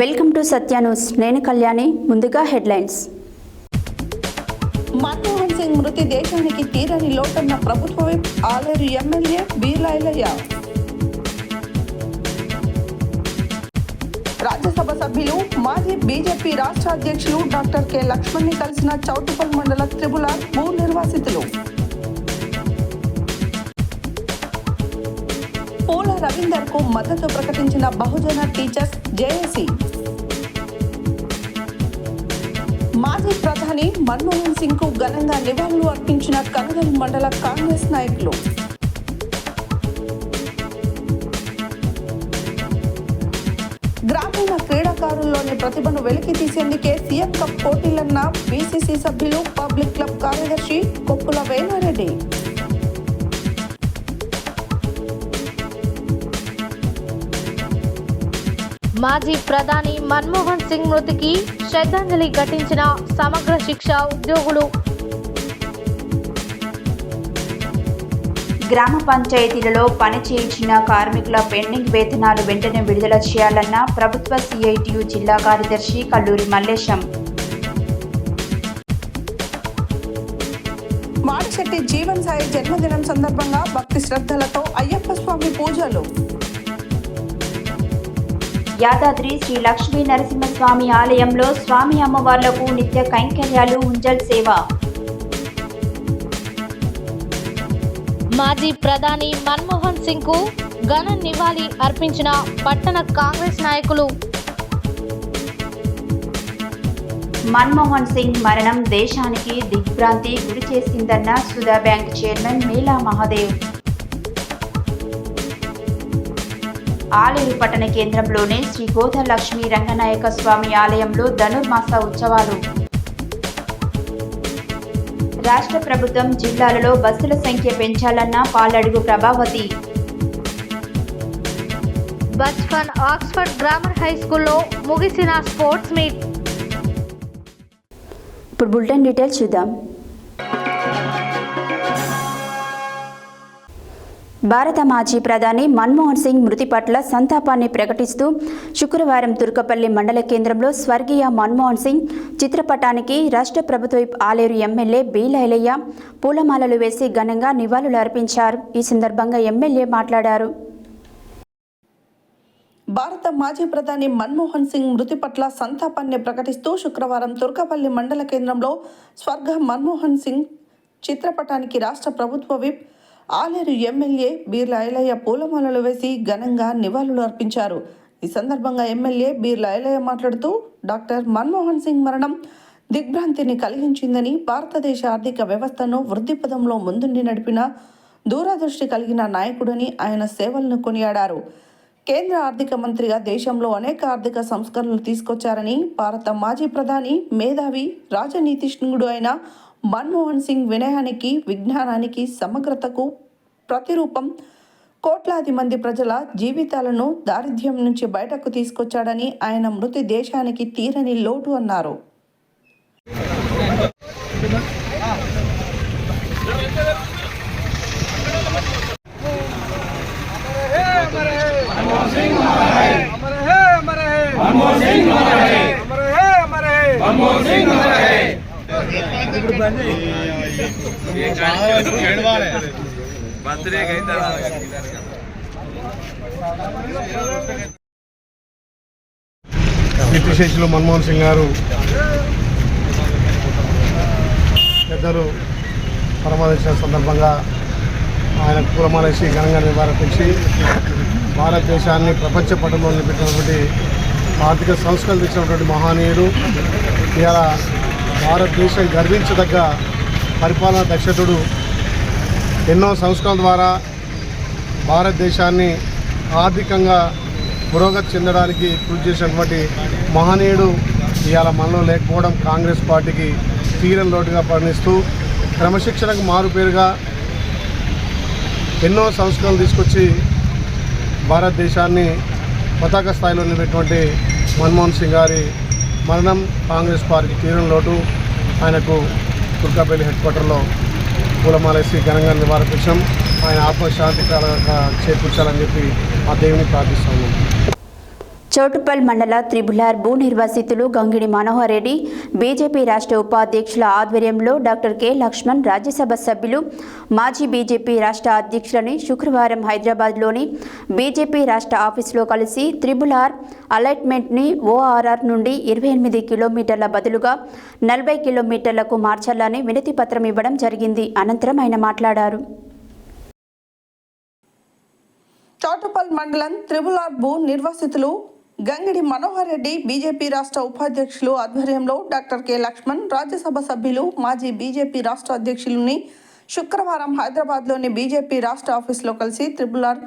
Welcome to Satya news. నేను కళ్యాణి. ముందుగా headlines. Manmohan Singh మృతి దేశానికి తీరని లోటన్న ప్రభుత్వ విప్ ఆలేరు ఎమ్మెల్యే బీర్లాయలయ్య. రాజ్యసభ సభ్యులు మాజీ బీజేపీ రాష్ట్ర అధ్యక్షులు డాక్టర్ కె లక్ష్మణ్ని కలిసిన చౌటుప్పల్ మండల త్రిపుల భూ నిర్వాసితులు. పూల రవీందర్ కు మద్దతు ప్రకటించిన బహుజన టీచర్స్ జేఏసీ. మాజీ ప్రధాని మన్మోహన్ సింగ్ కు ఘనంగా నివాళులు అర్పించిన కనగల్ మండల కాంగ్రెస్ నాయకులు. గ్రామీణ క్రీడాకారుల్లోని ప్రతిభను వెలికి తీసేందుకే సీఎం కప్ పోటీలన్న బీసీసీ సభ్యులు పబ్లిక్ క్లబ్ కార్యదర్శి కొప్పుల వేణారెడ్డి. మాజీ ప్రధాని మన్మోహన్ సింగ్ మృతికి శ్రద్ధాంజలి ఘటించిన సమగ్ర శిక్ష ఉద్యోగులు. గ్రామ పంచాయతీలలో పని చేయించిన కార్మికుల పెండింగ్ వేతనాలు వెంటనే విడుదల చేయాలన్న ప్రభుత్వ సిఐటియు జిల్లా కార్యదర్శి కల్లూరి మల్లేశం. మాడిశెట్టి జీవన్ సాయి జన్మదినం సందర్భంగా భక్తి శ్రద్ధలతో అయ్యప్ప స్వామి పూజలు. యాదాద్రి శ్రీ లక్ష్మీ నరసింహస్వామి ఆలయంలో స్వామి అమ్మవార్లకు నిత్య కైంకర్యాలు, ఉంజల్ సేవ. మాజీ ప్రధాని మన్మోహన్ సింగ్ కు ఘన నివాళి అర్పించిన పట్టణ కాంగ్రెస్ నాయకులు. మన్మోహన్ సింగ్ మరణం దేశానికి దిగ్భ్రాంతి గురి చేసిందన్న సుధా బ్యాంక్ చైర్మన్ మేలా మహాదేవ్. ఆలేరు పట్టణ కేంద్రంలోని శ్రీ గోధలక్ష్మీ రంగనాయక స్వామి ఆలయంలో ధనుర్మాస ఉత్సవాలు. రాష్ట్ర ప్రభుత్వం జిల్లాలలో బస్సుల సంఖ్య పెంచాలన్న Paladugu Prabhavathi. Bachpan Oxford grammar high స్కూల్లో ముగిసిన స్పోర్ట్స్ మీట్. ఇప్పుడు బులెటిన్ డీటెయిల్స్ చూద్దాం. భారత మాజీ ప్రధాని మన్మోహన్ సింగ్ మృతి పట్ల సంతాపాన్ని ప్రకటిస్తూ శుక్రవారం తుర్కపల్లి మండల కేంద్రంలో స్వర్గీయ మన్మోహన్ సింగ్ చిత్రపటానికి రాష్ట్ర ప్రభుత్వ ఆలేరు ఎమ్మెల్యే బీలైలయ్య పూలమాలలు వేసి ఘనంగా నివాళులు అర్పించారు. ఈ సందర్భంగా ఎమ్మెల్యే మాట్లాడారు. భారత మాజీ ప్రధాని మన్మోహన్ సింగ్ మృతి పట్ల సంతాపాన్ని ప్రకటిస్తూ శుక్రవారం తుర్కపల్లి మండల కేంద్రంలో స్వర్గ మన్మోహన్ సింగ్ చిత్రపటానికి రాష్ట్ర ప్రభుత్వ విప్ ఆలేరు ఎమ్మెల్యే బీర్లాయలయ్య పూలమాలలు వేసి ఘనంగా నివాళులు అర్పించారు. ఈ సందర్భంగా ఎమ్మెల్యే బీర్లాయలయ్య మాట్లాడుతూ డాక్టర్ మన్మోహన్ సింగ్ మరణం దిగ్భ్రాంతిని కలిగించిందని, భారతదేశ ఆర్థిక వ్యవస్థను వృద్ధి పదంలో ముందుండి నడిపిన దూరదృష్టి కలిగిన నాయకుడని ఆయన సేవలను కొనియాడారు. కేంద్ర ఆర్థిక మంత్రిగా దేశంలో అనేక ఆర్థిక సంస్కరణలు తీసుకొచ్చారని, భారత మాజీ ప్రధాని మేధావి రాజనీతిజ్ఞుడు అయిన మన్మోహన్ సింగ్ వినయానికి, విజ్ఞానానికి, సమగ్రతకు ప్రతిరూపం. కోట్లాది మంది ప్రజల జీవితాలను దారిద్ర్యం నుంచి బయటకు తీసుకొచ్చాడని, ఆయన మృతి దేశానికి తీరని లోటు అన్నారు. కీర్తిశేషులు మన్మోహన్ సింగ్ గారు పెద్దలు పరమదర్శన సందర్భంగా ఆయన పూలమాలేసి ఘనంగా నివారించి భారతదేశాన్ని ప్రపంచ పటంలో నిలబెట్టినటువంటి ఆర్థిక సంస్కరణలు తెచ్చినటువంటి మహనీయుడు. ఇవాళ భారతదేశం గర్వించదగ్గ పరిపాలనా దక్షతుడు. ఎన్నో సంస్కరణల ద్వారా భారతదేశాన్ని ఆర్థికంగా పురోగతి చెందడానికి కృషి చేసినటువంటి మహనీయుడు ఇవాళ మనలో లేకపోవడం కాంగ్రెస్ పార్టీకి తీరని లోటుగా పరిగణిస్తూ క్రమశిక్షణకు మారుపేరుగా ఎన్నో సంస్కరణలు తీసుకొచ్చి భారతదేశాన్ని పతాక స్థాయిలో నిలబెట్టినటువంటి మన్మోహన్ సింగ్ గారి మరణం కాంగ్రెస్ పార్టీ తీరని లోటు. ఆయనకు తుర్కపల్లి హెడ్ క్వార్టర్లో పూలమాలేసి ఘనంగా నివారించాం. ఆయన ఆత్మశాంతి చేకూర్చాలని చెప్పి ఆ దేవుని ప్రార్థిస్తున్నాం. చౌటుప్పల్ మండల త్రిబులార్ భూ నిర్వాసితులు గంగిడి మనోహర్ రెడ్డి బీజేపీ రాష్ట్ర ఉపాధ్యక్షుల ఆధ్వర్యంలో డాక్టర్ కె లక్ష్మణ్ రాజ్యసభ సభ్యులు మాజీ బీజేపీ రాష్ట్ర అధ్యక్షులని శుక్రవారం హైదరాబాద్లోని బీజేపీ రాష్ట్ర ఆఫీసులో కలిసి త్రిబులార్ అలాట్మెంట్ని ఓఆర్ఆర్ నుండి 28 కిలోమీటర్ల బదులుగా 40 కిలోమీటర్లకు మార్చాలని వినతి పత్రం ఇవ్వడం జరిగింది. అనంతరం ఆయన మాట్లాడారు. చౌటుప్పల్ మండలం త్రిబులార్ భూ నిర్వాసితులు గంగిడి మనోహర్ రెడ్డి బీజేపీ రాష్ట్ర ఉపాధ్యక్షులు ఆధ్వర్యంలో డాక్టర్ కె లక్ష్మణ్ రాజ్యసభ సభ్యులు మాజీ బీజేపీ రాష్ట్ర అధ్యక్షులని శుక్రవారం హైదరాబాద్లోని బీజేపీ రాష్ట్ర ఆఫీసులో కలిసి త్రిబులార్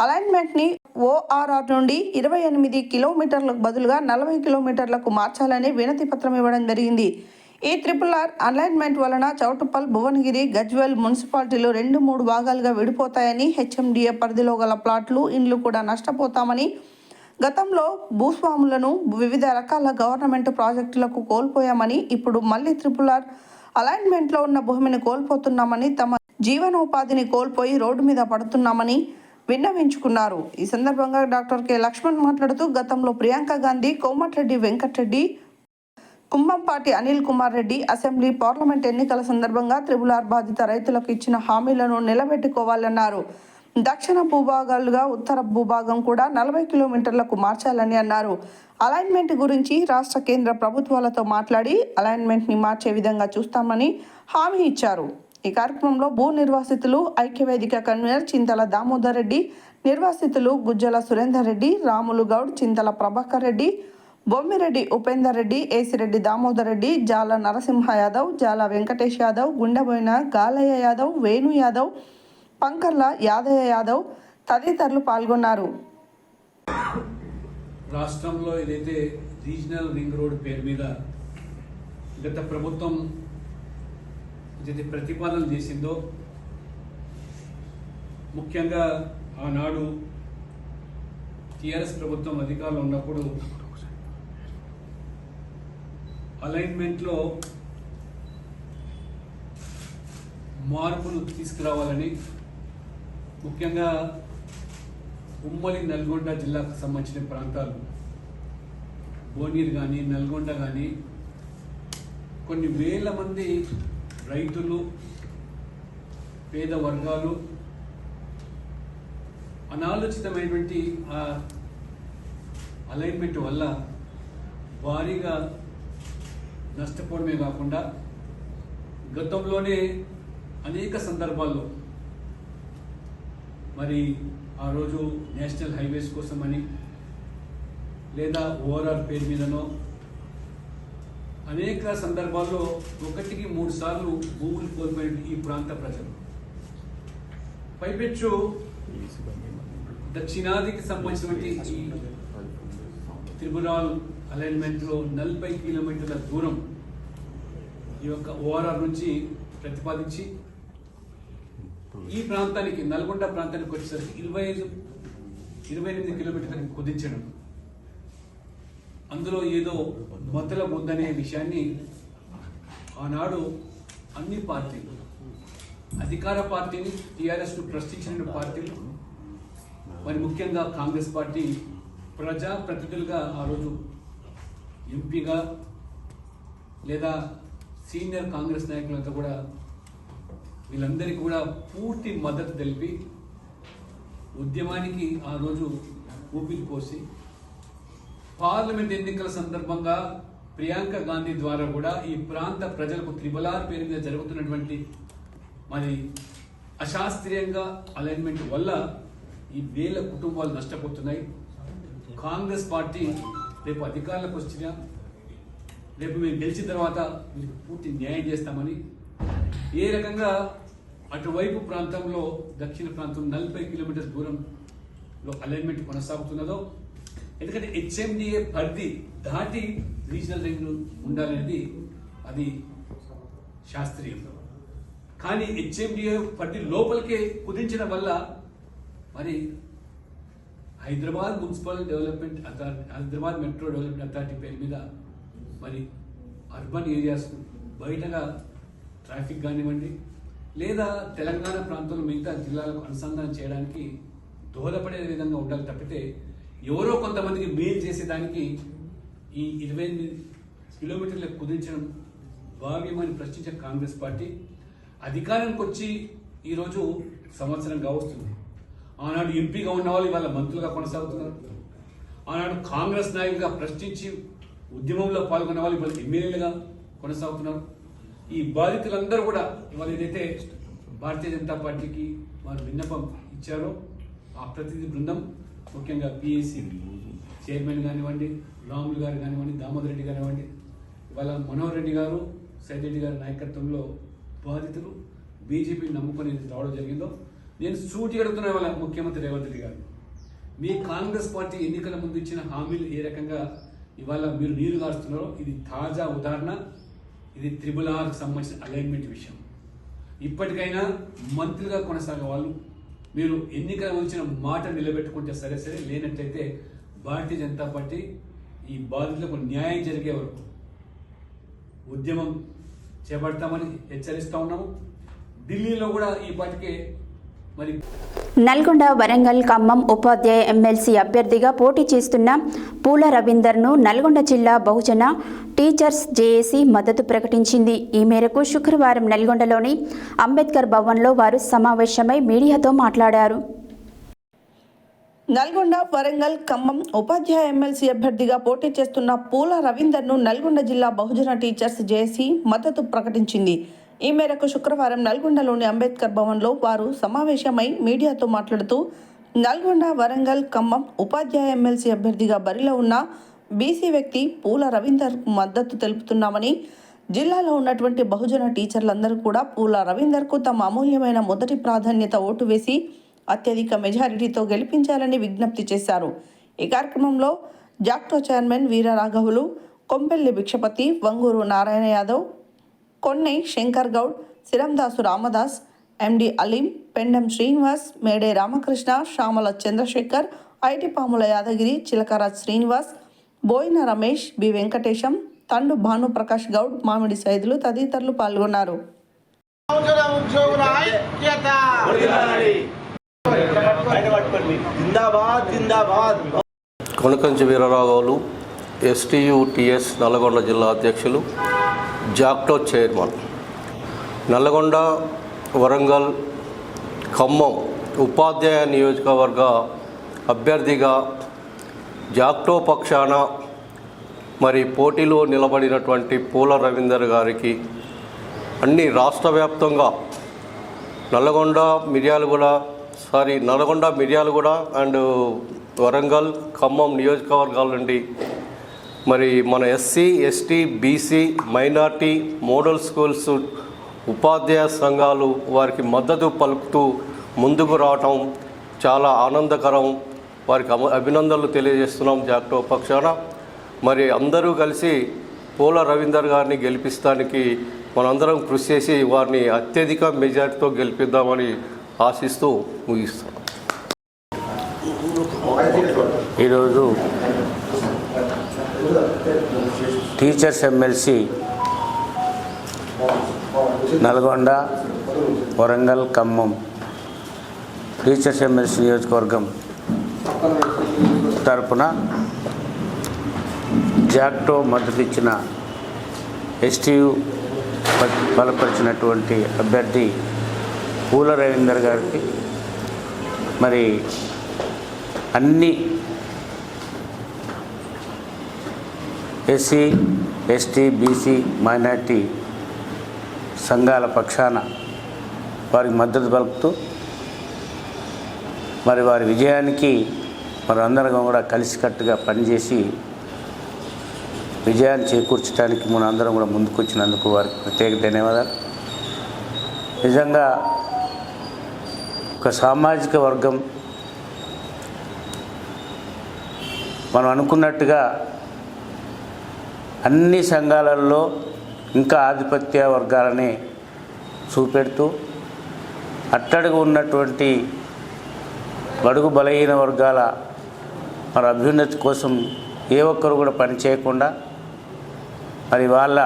అలైన్మెంట్ని ఓఆర్ఆర్ నుండి 28 కిలోమీటర్లకు బదులుగా 40 కిలోమీటర్లకు మార్చాలని వినతి పత్రం ఇవ్వడం జరిగింది. ఈ త్రిబులార్ అలైన్మెంట్ వలన చౌటుప్పల్, భువనగిరి, గజ్వేల్ మున్సిపాలిటీలు 2-3 భాగాలుగా విడిపోతాయని, హెచ్ఎండిఏ పరిధిలో గల ప్లాట్లు, ఇండ్లు కూడా నష్టపోతామని, గతంలో భూస్వాములను వివిధ రకాల గవర్నమెంట్ ప్రాజెక్టులకు కోల్పోయామని, ఇప్పుడు మళ్ళీ త్రిబులార్ అలైన్మెంట్లో ఉన్న భూమిని కోల్పోతున్నామని, తమ జీవనోపాధిని కోల్పోయి రోడ్డు మీద పడుతున్నామని విన్నవించుకున్నారు. ఈ సందర్భంగా డాక్టర్ కె లక్ష్మణ్ మాట్లాడుతూ గతంలో ప్రియాంక గాంధీ, కోమటిరెడ్డి వెంకటరెడ్డి, కుంభంపాటి అనిల్ కుమార్ రెడ్డి అసెంబ్లీ, పార్లమెంట్ ఎన్నికల సందర్భంగా త్రిబులార్ బాధిత రైతులకు ఇచ్చిన హామీలను నిలబెట్టుకోవాలన్నారు. దక్షిణ భూభాగాలుగా ఉత్తర భూభాగం కూడా 40 కిలోమీటర్లకు మార్చాలని అన్నారు. అలైన్మెంట్ గురించి రాష్ట్ర కేంద్ర ప్రభుత్వాలతో మాట్లాడి అలైన్మెంట్ని మార్చే విధంగా చూస్తామని హామీ ఇచ్చారు. ఈ కార్యక్రమంలో భూ నిర్వాసితులు ఐక్యవేదిక కన్వీనర్ చింతల దామోదర్ రెడ్డి, నిర్వాసితులు గుజ్జల సురేందర్ రెడ్డి, రాములు గౌడ్, చింతల ప్రభాకర్ రెడ్డి, బొమ్మిరెడ్డి ఉపేందర్ రెడ్డి, ఏసిరెడ్డి దామోదర్ రెడ్డి, జాల నరసింహ యాదవ్, జాల వెంకటేష్ యాదవ్, గుండెబోయిన గాలయ్య యాదవ్, వేణు యాదవ్, పంకర్ల యాదయ్య యాదవ్ తదితరులు పాల్గొన్నారు. రాష్ట్రంలో ఏదైతే రీజనల్ రింగ్ రోడ్ పేరు మీద గత ప్రభుత్వం ఏదైతే ప్రతిపాదన చేసిందో, ముఖ్యంగా ఆనాడు టీఆర్ఎస్ ప్రభుత్వం అధికారంలో ఉన్నప్పుడు అలైన్మెంట్లో మార్పులు తీసుకురావాలని, ముఖ్యంగా ఉమ్మడి నల్గొండ జిల్లాకు సంబంధించిన ప్రాంతాలు భువనగిరి కానీ, నల్గొండ కానీ కొన్ని వేల మంది రైతులు, పేద వర్గాలు అనాలోచితమైనటువంటి ఆ అలైన్మెంట్ వల్ల భారీగా నష్టపోవడమే కాకుండా గతంలోనే అనేక సందర్భాల్లో మరి ఆ రోజు నేషనల్ హైవేస్ కోసమని లేదా ఓఆర్ఆర్ పేరు మీదనో అనేక సందర్భాల్లో 1-3 సార్లు భూములు కోల్పోయిన ఈ ప్రాంత ప్రజలు, పైపెచ్చు దక్షిణాదికి సంబంధించినటువంటి ఈ త్రిబులార్ అలైన్మెంట్లో 40 కిలోమీటర్ల దూరం ఈ యొక్క ఓఆర్ఆర్ నుంచి ప్రతిపాదించి ఈ ప్రాంతానికి, నల్గొండ ప్రాంతానికి వచ్చేసరికి 28 కిలోమీటర్లకు కుదించడం, అందులో ఏదో మతలబు ఉందనే విషయాన్ని ఆనాడు అన్ని పార్టీలు, అధికార పార్టీని, టీఆర్ఎస్ను ప్రశ్నించిన పార్టీలు, మరి ముఖ్యంగా కాంగ్రెస్ పార్టీ ప్రజాప్రతినిధులుగా ఆ రోజు ఎంపీగా లేదా సీనియర్ కాంగ్రెస్ నాయకులంతా కూడా వీళ్ళందరికీ కూడా పూర్తి మద్దతు తెలిపి ఉద్యమానికి ఆ రోజు ఊపిరి పోసి పార్లమెంట్ ఎన్నికల సందర్భంగా ప్రియాంక గాంధీ ద్వారా కూడా ఈ ప్రాంత ప్రజలకు త్రిబులార్ పేరు మీద జరుగుతున్నటువంటి మరి అశాస్త్రీయంగా అలైన్మెంట్ వల్ల ఈ వేల కుటుంబాలు నష్టపోతున్నాయి. కాంగ్రెస్ పార్టీ రేపు అధికారంలోకి వచ్చినా, రేపు మేము గెలిచిన తర్వాత మీకు పూర్తి న్యాయం చేస్తామని ఏ రకంగా అటువైపు ప్రాంతంలో దక్షిణ ప్రాంతం 40 కిలోమీటర్ల దూరంలో అలైన్మెంట్ కొనసాగుతున్నదో, ఎందుకంటే హెచ్ఎండిఏ పరిధి దాటి రీజనల్ రింగ్ ఉండాలనేది అది శాస్త్రీయం. కానీ హెచ్ఎండిఏ పరిధి లోపలికే కుదించడం వల్ల మరి Hyderabad municipal development authority, Hyderabad metro development authority పేరు మీద మరి అర్బన్ ఏరియాస్ బయటగా ట్రాఫిక్ కానివ్వండి, లేదా తెలంగాణ ప్రాంతంలో మిగతా జిల్లాలకు అనుసంధానం చేయడానికి దోహదపడే విధంగా ఉండాలి తప్పితే ఎవరో కొంతమందికి మేలు చేసేదానికి ఈ 28 కిలోమీటర్లకు కుదించడం భావ్యమని ప్రశ్నించిన కాంగ్రెస్ పార్టీ అధికారానికి వచ్చి ఈరోజు సంవత్సరంగా వస్తుంది. ఆనాడు ఎంపీగా ఉన్న వాళ్ళు ఇవాళ మంత్రులుగా కొనసాగుతున్నారు. ఆనాడు కాంగ్రెస్ నాయకులుగా ప్రశ్నించి ఉద్యమంలో పాల్గొన్న వాళ్ళు ఇవాళ ఎమ్మెల్యేలుగా కొనసాగుతున్నారు. ఈ బాధితులందరూ కూడా ఇవాళ ఏదైతే భారతీయ జనతా పార్టీకి వారు విన్నపం ఇచ్చారో ఆ ప్రతినిధి బృందం, ముఖ్యంగా పిఎస్సి చైర్మన్ కానివ్వండి, రాములు గారు కానివ్వండి, దామోదర్ రెడ్డి కానివ్వండి, ఇవాళ మనోహర్ రెడ్డి గారు, సైద్ రెడ్డి గారి నాయకత్వంలో బాధితులు బీజేపీని నమ్ముకొని రావడం జరిగిందో, నేను సూటి అడుగుతున్నా ఇవాళ ముఖ్యమంత్రి రేవంత్ రెడ్డి గారు, మీ కాంగ్రెస్ పార్టీ ఎన్నికల ముందు ఇచ్చిన హామీలు ఏ రకంగా ఇవాళ మీరు నీరు గారుస్తున్నారో ఇది తాజా ఉదాహరణ. ఇది RRR సంబంధించిన అలైన్మెంట్ విషయం. ఇప్పటికైనా మంత్రులుగా కొనసాగే వాళ్ళు మీరు ఎన్నికల వచ్చిన మాట నిలబెట్టుకుంటే సరే, లేనట్టయితే భారతీయ జనతా పార్టీ ఈ బాధితులకు న్యాయం జరిగే వరకు ఉద్యమం చేపడతామని హెచ్చరిస్తా ఉన్నాము. ఢిల్లీలో కూడా ఈ పార్టీకే మరి నల్గొండ, వరంగల్, ఖమ్మం ఉపాధ్యాయ ఎమ్మెల్సీ అభ్యర్థిగా పోటీ చేస్తున్న పూల రవీందర్ను నల్గొండ జిల్లా బహుజన టీచర్స్ జేఏసీ మద్దతు ప్రకటించింది. ఈ మేరకు శుక్రవారం నల్గొండలోని అంబేద్కర్ భవన్లో వారు సమావేశమై మీడియాతో మాట్లాడారు. నల్గొండ, వరంగల్, ఖమ్మం ఉపాధ్యాయ ఎమ్మెల్సీ అభ్యర్థిగా పోటీ చేస్తున్న పూల రవీందర్ను నల్గొండ జిల్లా బహుజన టీచర్స్ జేఏసీ మద్దతు ప్రకటించింది. ఈ మేరకు శుక్రవారం నల్గొండలోని అంబేద్కర్ భవన్లో వారు సమావేశమై మీడియాతో మాట్లాడుతూ నల్గొండ, వరంగల్, ఖమ్మం ఉపాధ్యాయ ఎమ్మెల్సీ అభ్యర్థిగా బరిలో ఉన్న బీసీ వ్యక్తి పూల రవీందర్కు మద్దతు తెలుపుతున్నామని, జిల్లాలో ఉన్నటువంటి బహుజన టీచర్లందరూ కూడా పూల రవీందర్కు తమ అమూల్యమైన మొదటి ప్రాధాన్యత ఓటు వేసి అత్యధిక మెజారిటీతో గెలిపించాలని విజ్ఞప్తి చేశారు. ఈ కార్యక్రమంలో జాక్టో చైర్మన్ వీర రాఘవులు, కొంపెల్లి భిక్షపతి, వంగూరు నారాయణ యాదవ్, కొన్నై శంకర్ గౌడ్, సిరందాసు రామదాస్, ఎండి అలీం, పెండం శ్రీనివాస్, మేడే రామకృష్ణ, శ్యామల చంద్రశేఖర్, ఐటిపాముల యాదగిరి, చిలకరాజ్ శ్రీనివాస్, బోయిన రమేష్, బి వెంకటేశం, తండు భానుప్రకాష్ గౌడ్, మామిడి సైదులు తదితరులు పాల్గొన్నారు. కొనకంచి వీరరాఘవులు, STUTS నల్లగొండ జిల్లా అధ్యక్షులు, జాక్టో చైర్మన్. నల్లగొండ, వరంగల్, ఖమ్మం ఉపాధ్యాయ నియోజకవర్గ అభ్యర్థిగా జాక్టో పక్షాన మరి పోటీలో నిలబడినటువంటి పూల రవీందర్ గారికి అన్ని రాష్ట్ర వ్యాప్తంగా నల్గొండ, మిర్యాలగూడ అండ్ వరంగల్, ఖమ్మం నియోజకవర్గాల నుండి మరి మన SC, ST, BC, minority, model schools ఉపాధ్యాయ సంఘాలు వారికి మద్దతు పలుకుతూ ముందుకు రావటం చాలా ఆనందకరం. వారికి అభినందనలు తెలియజేస్తున్నాం జాక్టో పక్షాన. మరి అందరూ కలిసి పూల రవీందర్ గారిని గెలిపిస్తానికి మనందరం కృషి చేసి వారిని అత్యధిక మెజార్టీతో గెలిపిద్దామని ఆశిస్తూ ముగిస్తున్నాం. ఈరోజు teachers MLC Nalgonda, Warangal, Khammam teachers MLC నియోజకవర్గం తరపున జాక్టో మద్దతు ఇచ్చిన STU బలపరిచినటువంటి అభ్యర్థి పూల రవీందర్ గారికి మరి అన్ని SC, ST, BC, మైనార్టీ సంఘాల పక్షాన వారికి మద్దతు పలుకుతూ మరి వారి విజయానికి మరి అందరం కూడా కలిసికట్టుగా పనిచేసి విజయాన్ని చేకూర్చడానికి మన అందరం కూడా ముందుకొచ్చినందుకు వారికి ప్రత్యేక ధన్యవాదాలు. నిజంగా ఒక సామాజిక వర్గం మనం అనుకున్నట్టుగా అన్ని సంఘాలలో ఇంకా ఆధిపత్య వర్గాలని చూపెడుతూ అట్టడుగు ఉన్నటువంటి బడుగు బలహీన వర్గాల మరి అభ్యున్నతి కోసం ఏ ఒక్కరు కూడా పని చేయకుండా మరి వాళ్ళ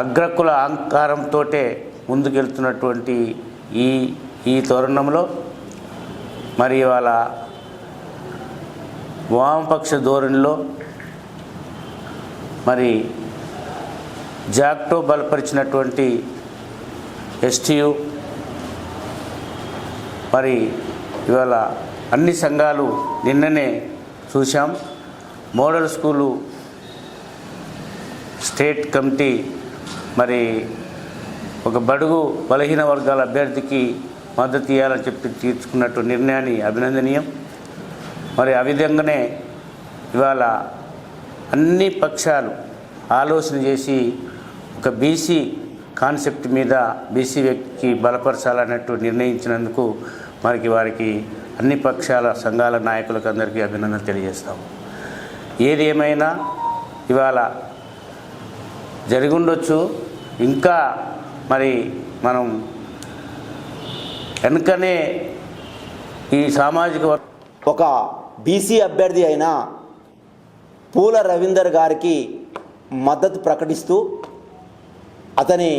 అగ్రకుల అహంకారంతో ముందుకెళ్తున్నటువంటి ఈ తరుణంలో మరి వాళ్ళ వామపక్ష ధోరణిలో మరి జాక్టో బలపరిచినటువంటి ఎస్టీయు మరి ఇవాళ అన్ని సంఘాలు నిన్ననే చూసాం. మోడల్ స్కూలు స్టేట్ కమిటీ మరి ఒక బడుగు బలహీన వర్గాల అభ్యర్థికి మద్దతు ఇవ్వాలని చెప్పి తీసుకున్నట్టు నిర్ణయాన్ని అభినందనీయం. మరి ఆ విధంగానే ఇవాళ అన్ని పక్షాలు ఆలోచన చేసి ఒక బీసీ కాన్సెప్ట్ మీద బీసీ వ్యక్తికి బలపరచాలన్నట్టు నిర్ణయించినందుకు వారికి అన్ని పక్షాల సంఘాల నాయకులకు అందరికీ అభినందన తెలియజేస్తాము. ఏది ఏమైనా ఇవాళ జరిగుండొచ్చు, ఇంకా మరి మనం వెనుకనే ఈ సామాజిక ఒక బీసీ అభ్యర్థి అయిన పూల రవీందర్ గారికి మద్దతు ప్రకటిస్తూ అతని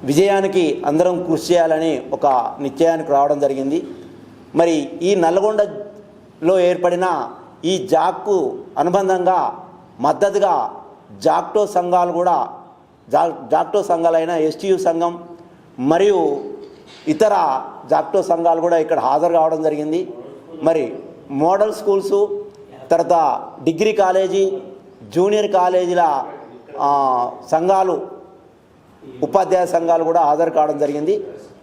విజయానికి అందరం కృషి చేయాలని ఒక నిశ్చయానికి రావడం జరిగింది. మరి ఈ నల్గొండలో ఏర్పడిన ఈ జాక్కు అనుబంధంగా మద్దతుగా జాక్టో సంఘాలు కూడా జాక్టో సంఘాలైన ఎస్టీయు సంఘం మరియు ఇతర జాక్టో సంఘాలు కూడా ఇక్కడ హాజరు కావడం జరిగింది. మరి మోడల్ స్కూల్సు, తర్వాత డిగ్రీ కాలేజీ, జూనియర్ కాలేజీల సంఘాలు, ఉపాధ్యాయ సంఘాలు కూడా హాజరు కావడం జరిగింది.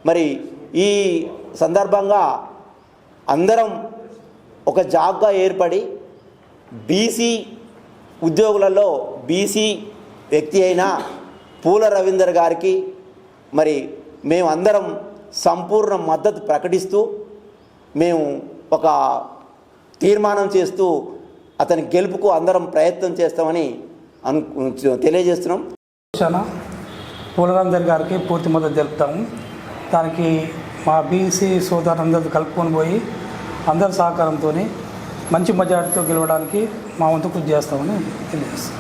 మరి ఈ సందర్భంగా అందరం ఒక జాగ్గా ఏర్పడి బీసీ ఉద్యోగులలో బీసీ వ్యక్తి అయిన పూల రవీందర్ గారికి మరి మేము అందరం సంపూర్ణ మద్దతు ప్రకటిస్తూ మేము ఒక తీర్మానం చేస్తూ అతని గెలుపుకు అందరం ప్రయత్నం చేస్తామని తెలియజేస్తున్నాం. పూల రవీందర్ గారికి పూర్తి మద్దతు తెలుపుతాము. దానికి మా బీసీ సోదరులందరూ కలుపుకొని పోయి అందరి సహకారంతో మంచి మెజార్టీతో గెలవడానికి మా వంతు కృషి చేస్తామని తెలియజేస్తాం.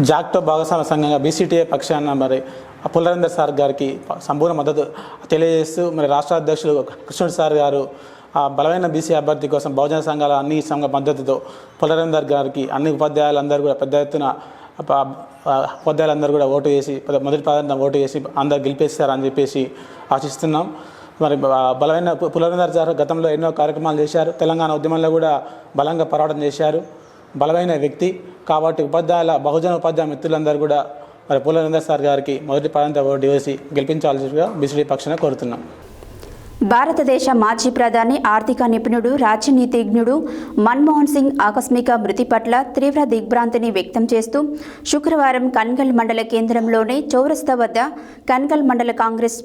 జాక్టో భాగస్వామ్య సంఘంగా బీసీటీఏ పక్షాన మరి పూల రవీందర్ సార్ గారికి సంపూర్ణ మద్దతు తెలియజేస్తూ మరి రాష్ట్ర అధ్యక్షులు కృష్ణుడు సార్ గారు బలమైన బీసీ అభ్యర్థి కోసం బహుజన సంఘాల అన్ని సంఘ మద్దతుతో పూల రవీందర్ గారికి అన్ని ఉపాధ్యాయులందరూ కూడా పెద్ద ఎత్తున ఉపాధ్యాయులందరూ కూడా ఓటు వేసి మొదటి ప్రాధాన్యత ఓటు వేసి అందరు గెలిపేస్తారని చెప్పేసి ఆశిస్తున్నాం. మరి బలమైన పూల రవీందర్ సార్ గతంలో ఎన్నో కార్యక్రమాలు చేశారు. తెలంగాణ ఉద్యమంలో కూడా బలంగా పోరాటం చేశారు. బలమైన వ్యక్తి కాబట్టి బహుజన ఉపాధ్యాయ మిత్రులందరూ కూడా మరి పూల రవీందర్ సార్ గారికి మొదటి ప్రాధాన్యత ఓటు వేసి గెలిపించాల్సిందిగా బీసీడీ పక్షాన కోరుతున్నాం. భారతదేశ మాజీ ప్రధాని ఆర్థిక నిపుణుడు రాజనీతిజ్ఞుడు మన్మోహన్ సింగ్ ఆకస్మిక మృతి పట్ల తీవ్ర దిగ్భ్రాంతిని వ్యక్తం చేస్తూ శుక్రవారం కన్గల్ మండల కేంద్రంలోని చౌరస్తా వద్ద కన్గల్ మండల కాంగ్రెస్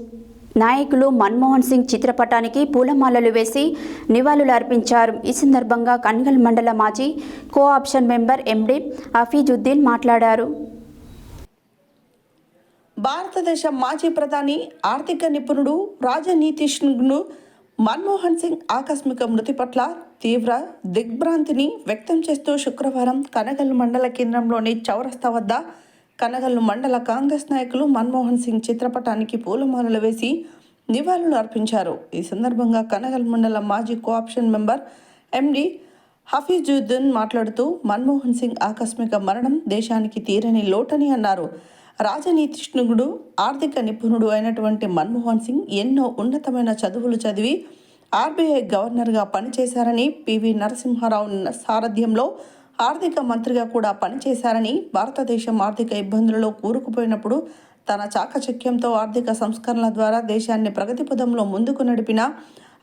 నాయకులు మన్మోహన్ సింగ్ చిత్రపటానికి పూలమాలలు వేసి నివాళులు అర్పించారు. ఈ సందర్భంగా కన్గల్ మండల మాజీ కోఆప్షన్ మెంబర్ ఎండి హఫీజుద్దీన్ మాట్లాడారు. భారతదేశ మాజీ ప్రధాని ఆర్థిక నిపుణుడు రాజనీతిజ్ఞుడు మన్మోహన్ సింగ్ ఆకస్మిక మృతి పట్ల తీవ్ర దిగ్భ్రాంతిని వ్యక్తం చేస్తూ శుక్రవారం కనగల్ మండల కేంద్రంలోని చౌరస్తా వద్ద కనగల్లు మండల కాంగ్రెస్ నాయకులు మన్మోహన్ సింగ్ చిత్రపటానికి పూలమాలలు వేసి నివాళులు అర్పించారు. ఈ సందర్భంగా కనగల్ మండల మాజీ కోఆప్షన్ మెంబర్ ఎండి హఫీజుద్దీన్ మాట్లాడుతూ మన్మోహన్ సింగ్ ఆకస్మిక మరణం దేశానికి తీరని లోటని అన్నారు. రాజనీతిజ్ఞుడు ఆర్థిక నిపుణుడు అయినటువంటి మన్మోహన్ సింగ్ ఎన్నో ఉన్నతమైన చదువులు చదివి ఆర్బీఐ గవర్నర్గా పనిచేశారని, పివి నరసింహారావు సారథ్యంలో ఆర్థిక మంత్రిగా కూడా పనిచేశారని, భారతదేశం ఆర్థిక ఇబ్బందులలో కూరుకుపోయినప్పుడు తన చాకచక్యంతో ఆర్థిక సంస్కరణల ద్వారా దేశాన్ని ప్రగతి పదంలో ముందుకు నడిపిన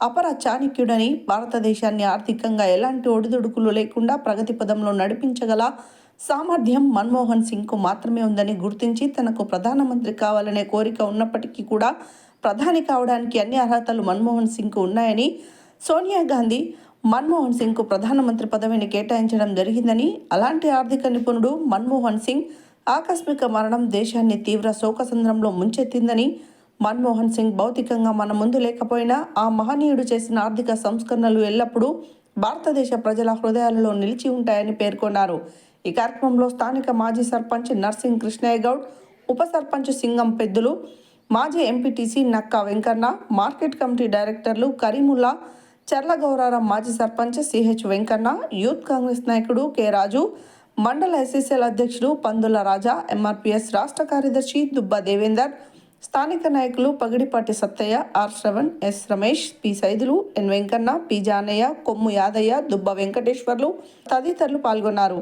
అపర చాణక్యుడని, భారతదేశాన్ని ఆర్థికంగా ఎలాంటి ఒడిదుడుకులు లేకుండా ప్రగతి పదంలో నడిపించగల సామర్థ్యం మన్మోహన్ సింగ్కు మాత్రమే ఉందని గుర్తించి తనకు ప్రధానమంత్రి కావాలనే కోరిక ఉన్నప్పటికీ కూడా ప్రధాని కావడానికి అన్ని అర్హతలు మన్మోహన్ సింగ్కు ఉన్నాయని, సోనియా గాంధీ మన్మోహన్ సింగ్కు ప్రధానమంత్రి పదవిని కేటాయించడం జరిగిందని, అలాంటి ఆర్థిక నిపుణుడు మన్మోహన్ సింగ్ ఆకస్మిక మరణం దేశాన్ని తీవ్ర శోకసంద్రంలో ముంచెత్తిందని, మన్మోహన్ సింగ్ భౌతికంగా మన ముందు లేకపోయినా ఆ మహనీయుడు చేసిన ఆర్థిక సంస్కరణలు ఎల్లప్పుడూ భారతదేశ ప్రజల హృదయాలలో నిలిచి ఉంటాయని పేర్కొన్నారు. ఈ కార్యక్రమంలో స్థానిక మాజీ సర్పంచ్ నర్సింగ్ కృష్ణయ్య గౌడ్, ఉప సర్పంచ్ సింగం పెద్దులు, మాజీ MPTC Nakka Venkanna, market committee డైరెక్టర్లు కరీముల్లా, చర్లగౌరారం మాజీ సర్పంచ్ సిహెచ్ వెంకన్న, యూత్ కాంగ్రెస్ నాయకుడు కె రాజు, మండల ఎస్సీసీఎల్ అధ్యక్షుడు పందుల రాజా, ఎంఆర్పీఎస్ రాష్ట్ర కార్యదర్శి దుబ్బా దేవేందర్, స్థానిక నాయకులు Pagidipati Sattaiah, R Shravan, S Ramesh, P Saidulu, N Venkanna, P Janaiah, Kommu Yadaiah, Dubba Venkateshwarlu తదితరులు పాల్గొన్నారు.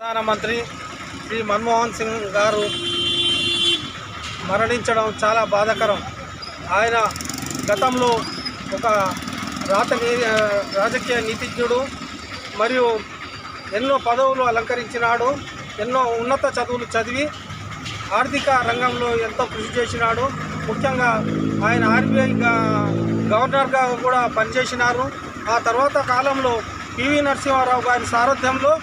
ప్రధానమంత్రి శ్రీ మన్మోహన్ సింగ్ గారు మరణించడం చాలా బాధాకరం. ఆయన గతంలో ఒక రాజకీయ నీతిజ్ఞుడు మరియు ఎన్నో పదవులు అలంకరించినాడు. ఎన్నో ఉన్నత చదువులు చదివి ఆర్థిక రంగంలో ఎంతో కృషి చేసినాడు. ముఖ్యంగా ఆయన ఆర్బీఐ గవర్నర్గా కూడా పనిచేసినారు. ఆ తర్వాత కాలంలో పివి నరసింహారావు గారి సారథ్యంలో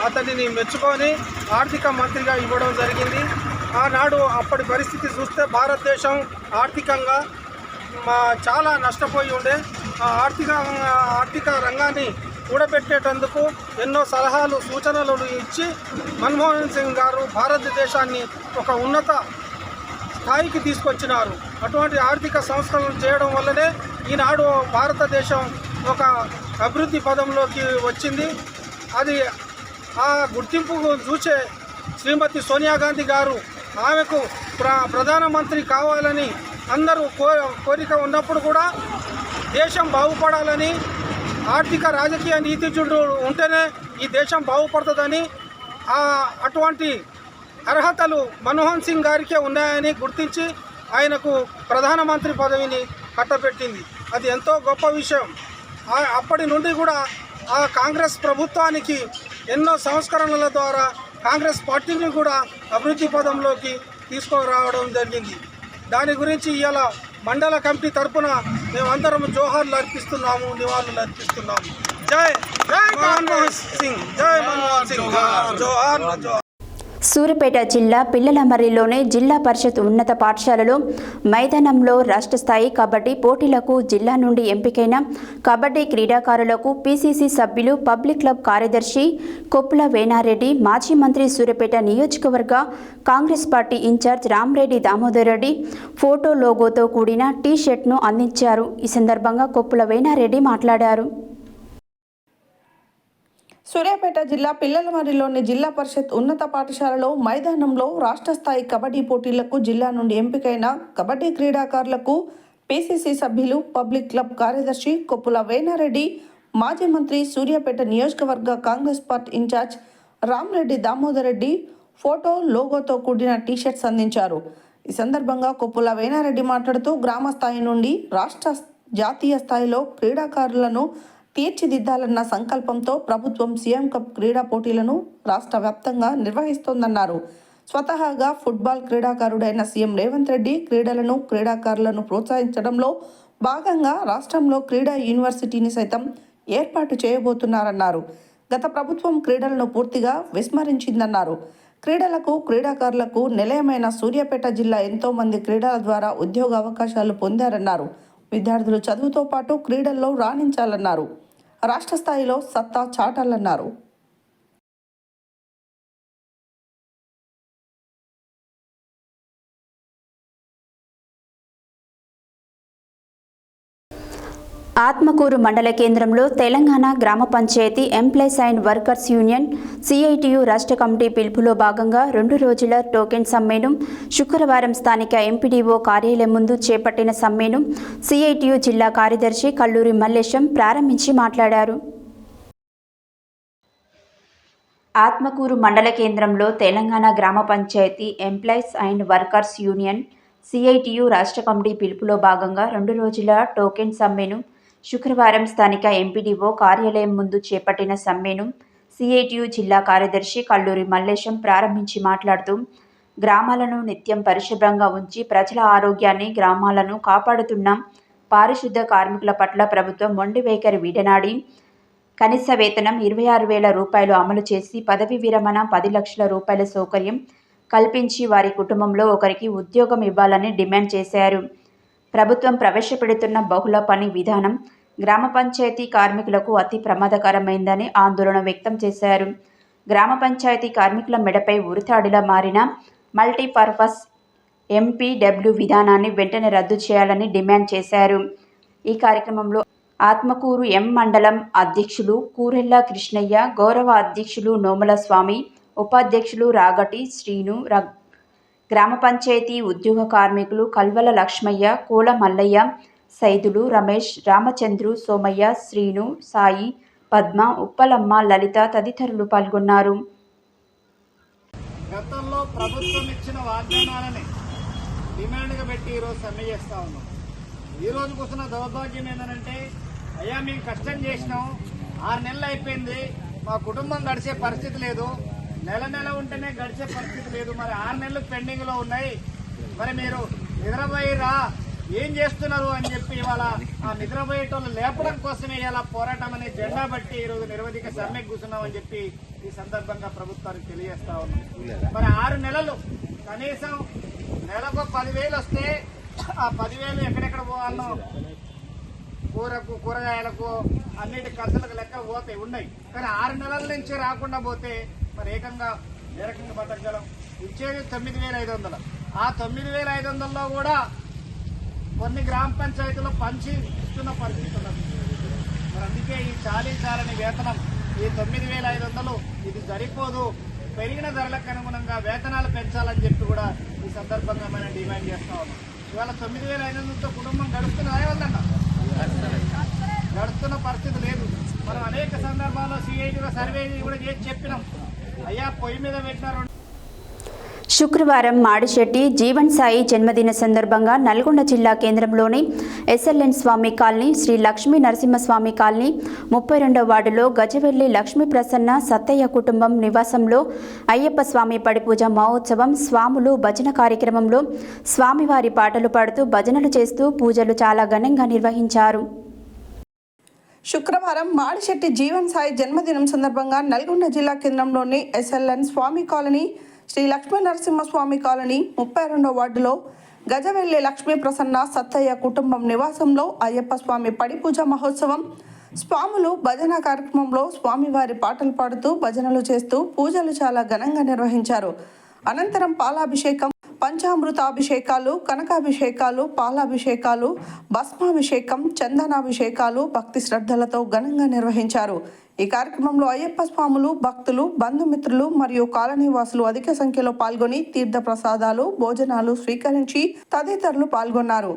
అతనిని మెచ్చుకొని ఆర్థిక మంత్రిగా ఇవ్వడం జరిగింది. ఆనాడు అప్పటి పరిస్థితి చూస్తే భారతదేశం ఆర్థికంగా చాలా నష్టపోయి ఉండే. ఆర్థిక రంగాన్ని కూడబెట్టేటందుకు ఎన్నో సలహాలు సూచనలు ఇచ్చి మన్మోహన్ సింగ్ గారు భారతదేశాన్ని ఒక ఉన్నత స్థాయికి తీసుకొచ్చినారు. అటువంటి ఆర్థిక సంస్కరణలు చేయడం వల్లనే ఈనాడు భారతదేశం ఒక అభివృద్ధి పదంలోకి వచ్చింది. అది ఆ గుర్తింపు చూసే శ్రీమతి సోనియా గాంధీ గారు ఆమెకు ప్రధానమంత్రి కావాలని అందరూ కోరిక ఉన్నప్పుడు కూడా దేశం బాగుపడాలని, ఆర్థిక రాజకీయ నీతిజ్ఞుడు ఉంటేనే ఈ దేశం బాగుపడుతుందని, అటువంటి అర్హతలు మన్మోహన్ సింగ్ గారికే ఉన్నాయని గుర్తించి ఆయనకు ప్రధానమంత్రి పదవిని కట్టబెట్టింది. అది ఎంతో గొప్ప విషయం. అప్పటి నుండి కూడా ఆ కాంగ్రెస్ ప్రభుత్వానికి ఎన్నో సంస్కరణల ద్వారా కాంగ్రెస్ పార్టీని కూడా అభివృద్ధి పదంలోకి తీసుకురావడం జరిగింది. దాని గురించి ఇవాళ మండల కమిటీ తరఫున మేమందరం జోహార్లు అర్పిస్తున్నాము, నివాళులు అర్పిస్తున్నాము. జై మన్మోహన్ సింగ్, జై మన్మోహన్ సింగ్, జోహార్. సూర్యాపేట జిల్లా పిల్లలమర్రిలోని జిల్లా పరిషత్ ఉన్నత పాఠశాలలో మైదానంలో రాష్ట్ర స్థాయి కబడ్డీ పోటీలకు జిల్లా నుండి ఎంపికైన కబడ్డీ క్రీడాకారులకు పీసీసీ సభ్యులు, పబ్లిక్ క్లబ్ కార్యదర్శి కొప్పుల వేణారెడ్డి, మాజీ మంత్రి సూర్యాపేట నియోజకవర్గ Congress party incharge Ramreddy Damodar Reddy photo లోగోతో కూడిన టీ షర్ట్ను అందించారు. ఈ సందర్భంగా కొప్పుల వేణారెడ్డి మాట్లాడారు. సూర్యాపేట జిల్లా పిల్లలమర్రిలోని జిల్లా పరిషత్ ఉన్నత పాఠశాలలో మైదానంలో రాష్ట్ర స్థాయి కబడ్డీ పోటీలకు జిల్లా నుండి ఎంపికైన కబడ్డీ క్రీడాకారులకు పీసీసీ సభ్యులు, పబ్లిక్ క్లబ్ కార్యదర్శి కొప్పుల వేణారెడ్డి, మాజీ మంత్రి సూర్యాపేట నియోజకవర్గ Congress party incharge Ramreddy Damodar Reddy photo లోగోతో కూడిన టీషర్ట్స్ అందించారు. ఈ సందర్భంగా కొప్పుల వేణారెడ్డి మాట్లాడుతూ గ్రామ స్థాయి నుండి రాష్ట్ర, జాతీయ స్థాయిలో క్రీడాకారులను తీర్చిదిద్దాలన్న సంకల్పంతో ప్రభుత్వం సీఎం కప్ క్రీడా పోటీలను రాష్ట్ర వ్యాప్తంగా నిర్వహిస్తోందన్నారు. స్వతహాగా ఫుట్బాల్ క్రీడాకారుడైన సీఎం రేవంత్ రెడ్డి క్రీడాకారులను ప్రోత్సహించడంలో భాగంగా రాష్ట్రంలో క్రీడా యూనివర్సిటీని సైతం ఏర్పాటు చేయబోతున్నారన్నారు. గత ప్రభుత్వం క్రీడలను పూర్తిగా విస్మరించిందన్నారు. క్రీడాకారులకు నిలయమైన సూర్యాపేట జిల్లా ఎంతో మంది క్రీడల ద్వారా ఉద్యోగ అవకాశాలు పొందారన్నారు. విద్యార్థులు చదువుతో పాటు క్రీడల్లో రాణించాలన్నారు. రాష్ట్ర స్థాయిలో సత్తా చాటాలన్నారు. ఆత్మకూరు మండల కేంద్రంలో తెలంగాణ గ్రామ panchayat employees and workers union CITU రాష్ట్ర కమిటీ పిలుపులో భాగంగా 2 రోజుల టోకెన్ సమ్మెను శుక్రవారం స్థానిక ఎంపీడీఓ కార్యాలయం ముందు చేపట్టిన సమ్మెను సిఐటియు జిల్లా కార్యదర్శి కల్లూరి మల్లేశం ప్రారంభించి మాట్లాడారు. ఆత్మకూరు మండల కేంద్రంలో తెలంగాణ గ్రామ panchayat employees and workers union CITU రాష్ట్ర కమిటీ పిలుపులో భాగంగా 2 రోజుల టోకెన్ సమ్మెను శుక్రవారం స్థానిక ఎంపీడీఓ కార్యాలయం ముందు చేపట్టిన సమ్మెను సిఐటియు జిల్లా కార్యదర్శి కల్లూరి మల్లేశం ప్రారంభించి మాట్లాడుతూ గ్రామాలను నిత్యం పరిశుభ్రంగా ఉంచి ప్రజల ఆరోగ్యాన్ని, గ్రామాలను కాపాడుతున్న పారిశుద్ధ కార్మికుల పట్ల ప్రభుత్వం మొండి వైఖరి వీడనాడి కనీస వేతనం 26,000 రూపాయలు అమలు చేసి పదవీ విరమణ 10 లక్షల రూపాయల సౌకర్యం కల్పించి వారి కుటుంబంలో ఒకరికి ఉద్యోగం ఇవ్వాలని డిమాండ్ చేశారు. ప్రభుత్వం ప్రవేశపెడుతున్న బహుళ పని విధానం గ్రామ పంచాయతీ కార్మికులకు అతి ప్రమాదకరమైందని ఆందోళన వ్యక్తం చేశారు. గ్రామ పంచాయతీ కార్మికుల మెడపై ఉరితాడిలా మారిన మల్టీపర్పస్ MPW విధానాన్ని వెంటనే రద్దు చేయాలని డిమాండ్ చేశారు. ఈ కార్యక్రమంలో ఆత్మకూరు M మండలం అధ్యక్షులు కూరెళ్ల కృష్ణయ్య, గౌరవ అధ్యక్షులు నోముల స్వామి, ఉపాధ్యక్షులు రాగటి శ్రీను, గ్రామ పంచాయతీ ఉద్యోగ కార్మికులు కల్వల లక్ష్మయ్య, కోల మల్లయ్య, సైదులు, రమేష్, రామచంద్రు, సోమయ్య, శ్రీను, సాయి, పద్మ, ఉప్పలమ్మ, లలిత తదితరులు పాల్గొన్నారు. గతంలో ప్రభుత్వం ఇచ్చిన వాగ్దానాలని డిమాండ్గా పెట్టి ఈరోజు సమ్మె చేస్తూ ఉన్నాం. ఈ రోజు కూర్చున్న దౌర్భాగ్యం ఏంటంటే, అయ్యా మేము కష్టం చేసినాం, 6 నెలలు అయిపోయింది, మా కుటుంబం గడిచే పరిస్థితి లేదు, నెల ఉంటేనే గడిచే పరిస్థితి లేదు, మరి 6 నెలలు పెండింగ్లో ఉన్నాయి, మరి మీరు నిద్రపోయిరా ఏం చేస్తున్నారు అని చెప్పి ఇవాళ ఆ నిద్రపోయేటోళ్ళు లేపడం కోసమే ఇలా పోరాటం అనే జెండా బట్టి ఈరోజు నిరవధిక సమ్మెకు కూర్చున్నామని చెప్పి ఈ సందర్భంగా ప్రభుత్వానికి తెలియజేస్తా ఉన్నాం. మరి 6 నెలలు కనీసం నెలకు 10,000 వస్తే ఆ 10,000 ఎక్కడెక్కడ పోవాలనో కూరగాయలకు అన్నిటి ఖర్చులకు లెక్క పోతాయి ఉన్నాయి. కానీ 6 నెలల నుంచి రాకుండా పోతే మరి ఏ రకంగా బతకగలం? ఇచ్చేది 9,500. ఆ 9,500లో కూడా కొన్ని గ్రామ పంచాయతీలో పంచి ఇస్తున్న పరిస్థితి ఉన్నది. మరి అందుకే ఈ చాలని వేతనం ఈ 9,500 ఇది సరిపోదు, పెరిగిన ధరలకు అనుగుణంగా వేతనాలు పెంచాలని చెప్పి కూడా ఈ సందర్భంగా మనం డిమాండ్ చేస్తా ఉన్నాం. ఇవాళ 9,500తో కుటుంబం గడుస్తున్నదా వద్దన్నా? గడుస్తున్న పరిస్థితి లేదు. మనం అనేక సందర్భాల్లో CITలో సర్వే కూడా చేసి చెప్పినాం, అయ్యా పొయ్యి మీద పెట్టినారు. శుక్రవారం మాడిశెట్టి జీవన్ సాయి జన్మదిన సందర్భంగా నల్గొండ జిల్లా కేంద్రంలోని SLN స్వామి కాలనీ, శ్రీ లక్ష్మీ నరసింహస్వామి కాలనీ 32వ వార్డులో గజవెల్లి లక్ష్మీ ప్రసన్న సత్తయ్య కుటుంబం నివాసంలో అయ్యప్ప స్వామి పడిపూజ మహోత్సవం, స్వాములు భజన కార్యక్రమంలో స్వామివారి పాటలు పాడుతూ భజనలు చేస్తూ పూజలు చాలా ఘనంగా నిర్వహించారు. శుక్రవారం మాడిశెట్టి జీవన్ సాయి జన్మదినం సందర్భంగా నల్గొండ జిల్లా కేంద్రంలోని SLN స్వామి కాలనీ, శ్రీ లక్ష్మీ నరసింహస్వామి కాలనీ 32వ వార్డులో గజవెల్లి లక్ష్మీ ప్రసన్న సత్తయ్య కుటుంబం నివాసంలో అయ్యప్ప స్వామి పడిపూజ మహోత్సవం, స్వాములు భజన కార్యక్రమంలో స్వామివారి పాటలు పాడుతూ భజనలు చేస్తూ పూజలు చాలా ఘనంగా నిర్వహించారు. అనంతరం పాలాభిషేకం, పంచామృతాభిషేకాలు, కనకాభిషేకాలు, పాలాభిషేకాలు, భస్మాభిషేకం, చందనాభిషేకాలు భక్తి శ్రద్ధలతో ఘనంగా నిర్వహించారు. ఈ కార్యక్రమంలో అయ్యప్ప స్వాములు, భక్తులు, బంధుమిత్రులు మరియు కాలనీవాసులు అధిక సంఖ్యలో పాల్గొని తీర్థ ప్రసాదాలు, భోజనాలు స్వీకరించి తదితరులు పాల్గొన్నారు.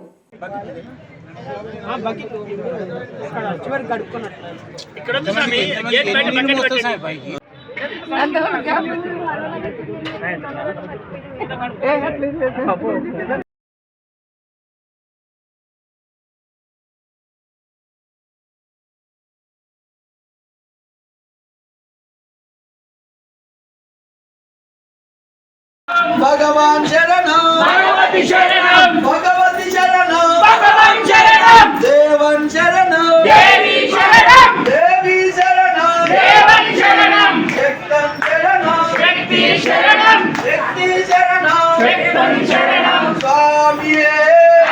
భగవాన్ శరణం, భగవతి శరణం, భగవతి శరణం, భగవాన్ శరణం, దేవన్ శరణం, దేవి శరణం, దేవి శరణం, దేవన్ శరణం, శక్తం శరణం, శక్తి శరణం, శక్తి శరణం, శక్తం శరణం, స్వామియే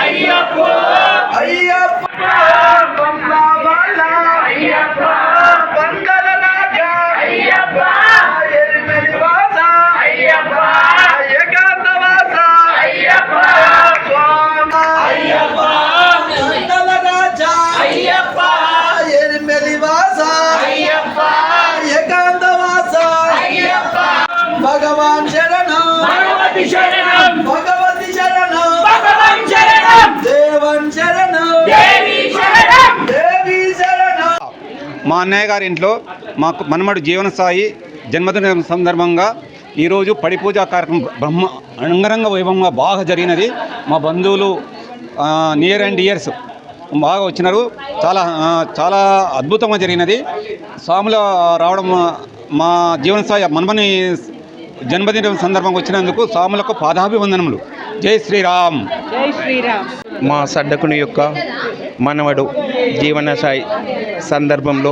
అయ్యప్ప, అయ్యప్ప, బంగాబాల అయ్యప్ప, బంగళ రాజా అయ్యప్ప, ఎరిమెలివాస అయ్యప్ప, భగవాన్ శరణం, భగవతి శరణం, భగవతి శరణం, భగవాన్ శరణం, దేవన్ శరణం, దేవి శరణం, దేవి శరణం. మా అన్నయ్య గారి ఇంట్లో మాకు మనమడు జీవన సాయి జన్మదిన సందర్భంగా ఈరోజు పడిపూజ కార్యక్రమం అంగరంగ వైభవంగా బాగా జరిగినది. మా బంధువులు నియర్ అండ్ ఇయర్స్ బాగా వచ్చినారు. చాలా అద్భుతంగా జరిగినది. స్వాములు రావడం మా జీవన సాయి మనమని జన్మదిన సందర్భంగా వచ్చినందుకు స్వాములకు పాదాభివందనములు. జై శ్రీరామ్. జై శ్రీరామ్. మా సడ్డకుని యొక్క మనవడు జీవన సాయి సందర్భంలో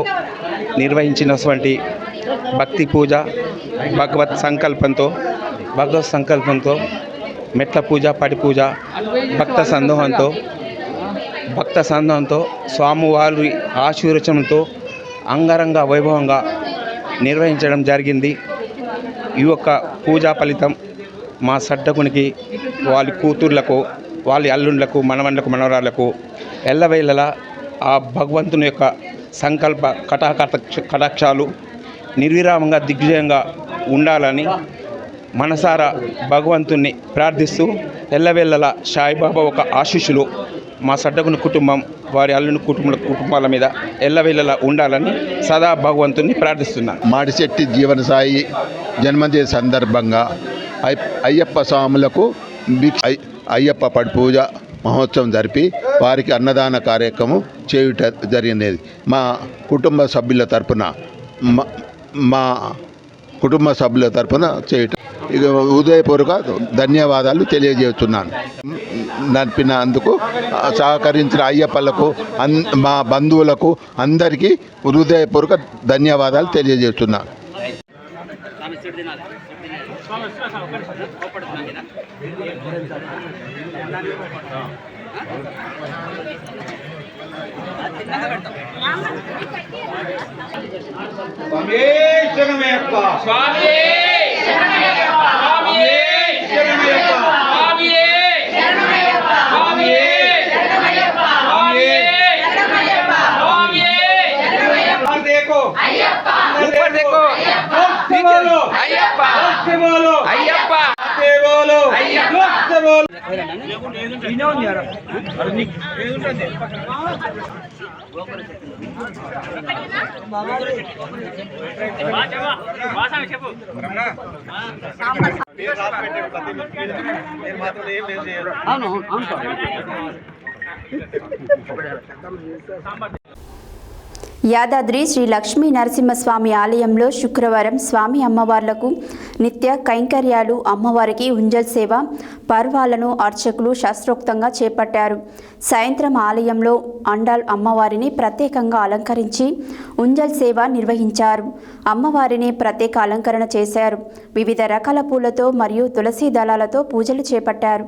నిర్వహించినటువంటి భక్తి పూజ భగవత్ సంకల్పంతో భగవత్ సంకల్పంతో మెట్ల పూజ, పడి పూజ, భక్త సందోహంతో స్వామివారి ఆశీర్వచనంతో అంగరంగ వైభవంగా నిర్వహించడం జరిగింది. ఈ యొక్క పూజా ఫలితం మా సడ్డకునికి, వాళ్ళ కూతుర్లకు, వాళ్ళ అల్లుండ్లకు, మనవళ్ళకు, మనవరాళ్లకు ఎల్లవేళలా ఆ భగవంతుని యొక్క సంకల్ప కటాక్షాలు నిర్విరామంగా దిగ్విజయంగా ఉండాలని మనసారా భగవంతుణ్ణి ప్రార్థిస్తూ ఎల్లవేళలా సాయిబాబా ఒక ఆశీస్సులు మా సడ్డకుని కుటుంబం, వారి అల్లుని కుటుంబాల మీద ఎల్లవేళలా ఉండాలని సదా భగవంతుని ప్రార్థిస్తున్నాను. మాడిశెట్టి జీవనసాయి జన్మదిన సందర్భంగా అయ్యప్ప స్వాములకు అయ్యప్ప పడి పూజ మహోత్సవం జరిపి వారికి అన్నదాన కార్యక్రమం చేయుట జరిగినది. మా కుటుంబ సభ్యుల తరపున చేయుట హృదయపూర్వక ధన్యవాదాలు తెలియజేస్తున్నాను. నడిపినందుకు సహకరించిన అయ్యప్పలకు, మా బంధువులకు అందరికీ హృదయపూర్వక ధన్యవాదాలు తెలియజేస్తున్నాను. యాదాద్రి శ్రీ లక్ష్మీ నరసింహస్వామి ఆలయంలో శుక్రవారం స్వామి అమ్మవార్లకు నిత్య కైంకర్యాలు, అమ్మవారికి ఉంజల్ సేవ, పర్వాలను అర్చకులు శాస్త్రోక్తంగా చేపట్టారు. సాయంత్రం ఆలయంలో అండాల్ అమ్మవారిని ప్రత్యేకంగా అలంకరించి ఉంజల్ సేవ నిర్వహించారు. అమ్మవారిని ప్రత్యేక అలంకరణ చేశారు. వివిధ రకాల పూలతో మరియు తులసి దళాలతో పూజలు చేపట్టారు.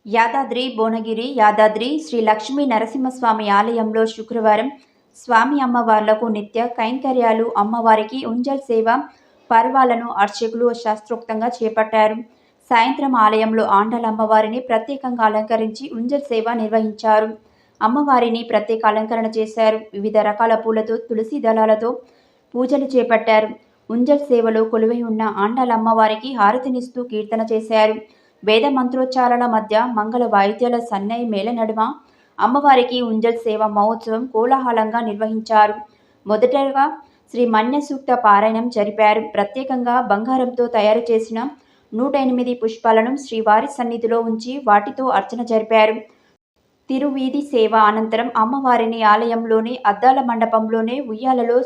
యాదాద్రి భువనగిరి యాదాద్రి శ్రీ లక్ష్మీ నరసింహస్వామి ఆలయంలో శుక్రవారం స్వామి అమ్మవార్లకు నిత్య కైంకర్యాలు, అమ్మవారికి ఉంజల్ సేవ, పర్వాలను అర్చకులు శాస్త్రోక్తంగా చేపట్టారు. సాయంత్రం ఆలయంలో ఆండాల్ అమ్మవారిని ప్రత్యేకంగా అలంకరించి ఉంజల్ సేవ నిర్వహించారు. అమ్మవారిని ప్రత్యేక అలంకరణ చేశారు. వివిధ రకాల పూలతో, తులసి దళాలతో పూజలు చేపట్టారు. ఉంజల్ సేవలో కొలువై ఉన్న ఆండాల్ అమ్మవారికి హారతినిస్తూ కీర్తన చేశారు. వేద మంత్రోచ్చారణ మధ్య మంగళ వాయిద్యాల సన్నై మేళ నడుమ అమ్మవారికి ఉంజల్ సేవ మహోత్సవం కోలాహలంగా నిర్వహించారు. మొదటగా శ్రీ మన్య సూక్త పారాయణం జరిపారు. ప్రత్యేకంగా బంగారంతో తయారు చేసిన 108 పుష్పాలను శ్రీవారి సన్నిధిలో ఉంచి వాటితో అర్చన జరిపారు. తిరువీధి సేవ అనంతరం అమ్మవారిని ఆలయంలోని అద్దాల మండపంలోనే ఉయ్యాలలో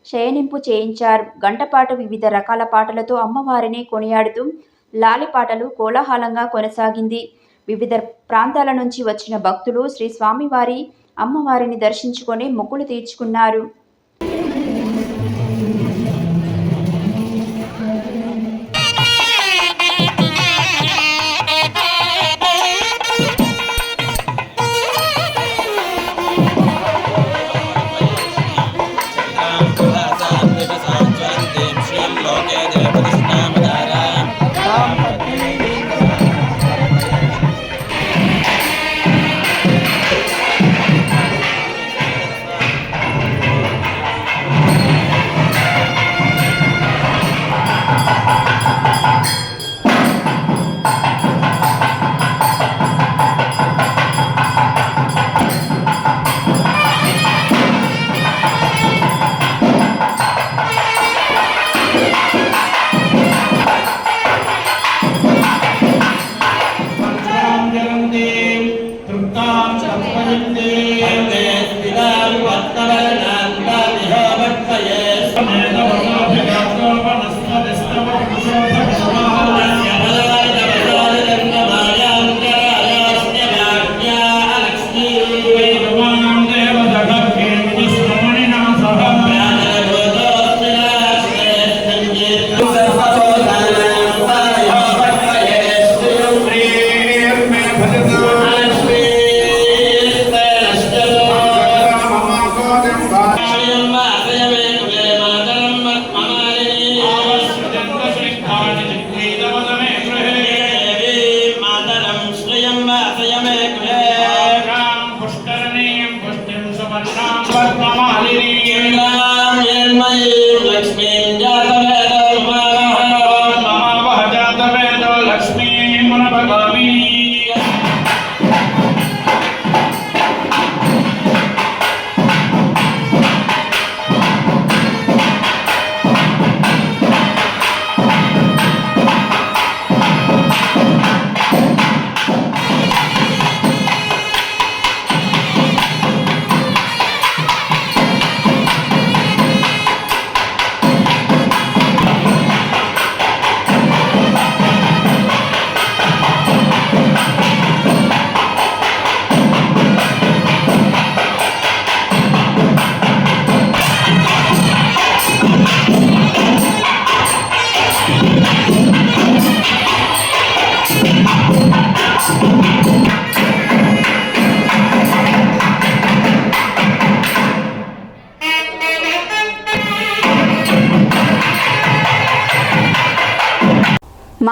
శయనింపు చేయించారు. గంటపాటు వివిధ రకాల పాటలతో అమ్మవారిని కొనియాడుతూ లాలిపాటలు కోలాహలంగా కొనసాగింది. వివిధ ప్రాంతాల నుంచి వచ్చిన భక్తులు శ్రీ స్వామివారి అమ్మవారిని దర్శించుకొని మొక్కులు తీర్చుకున్నారు.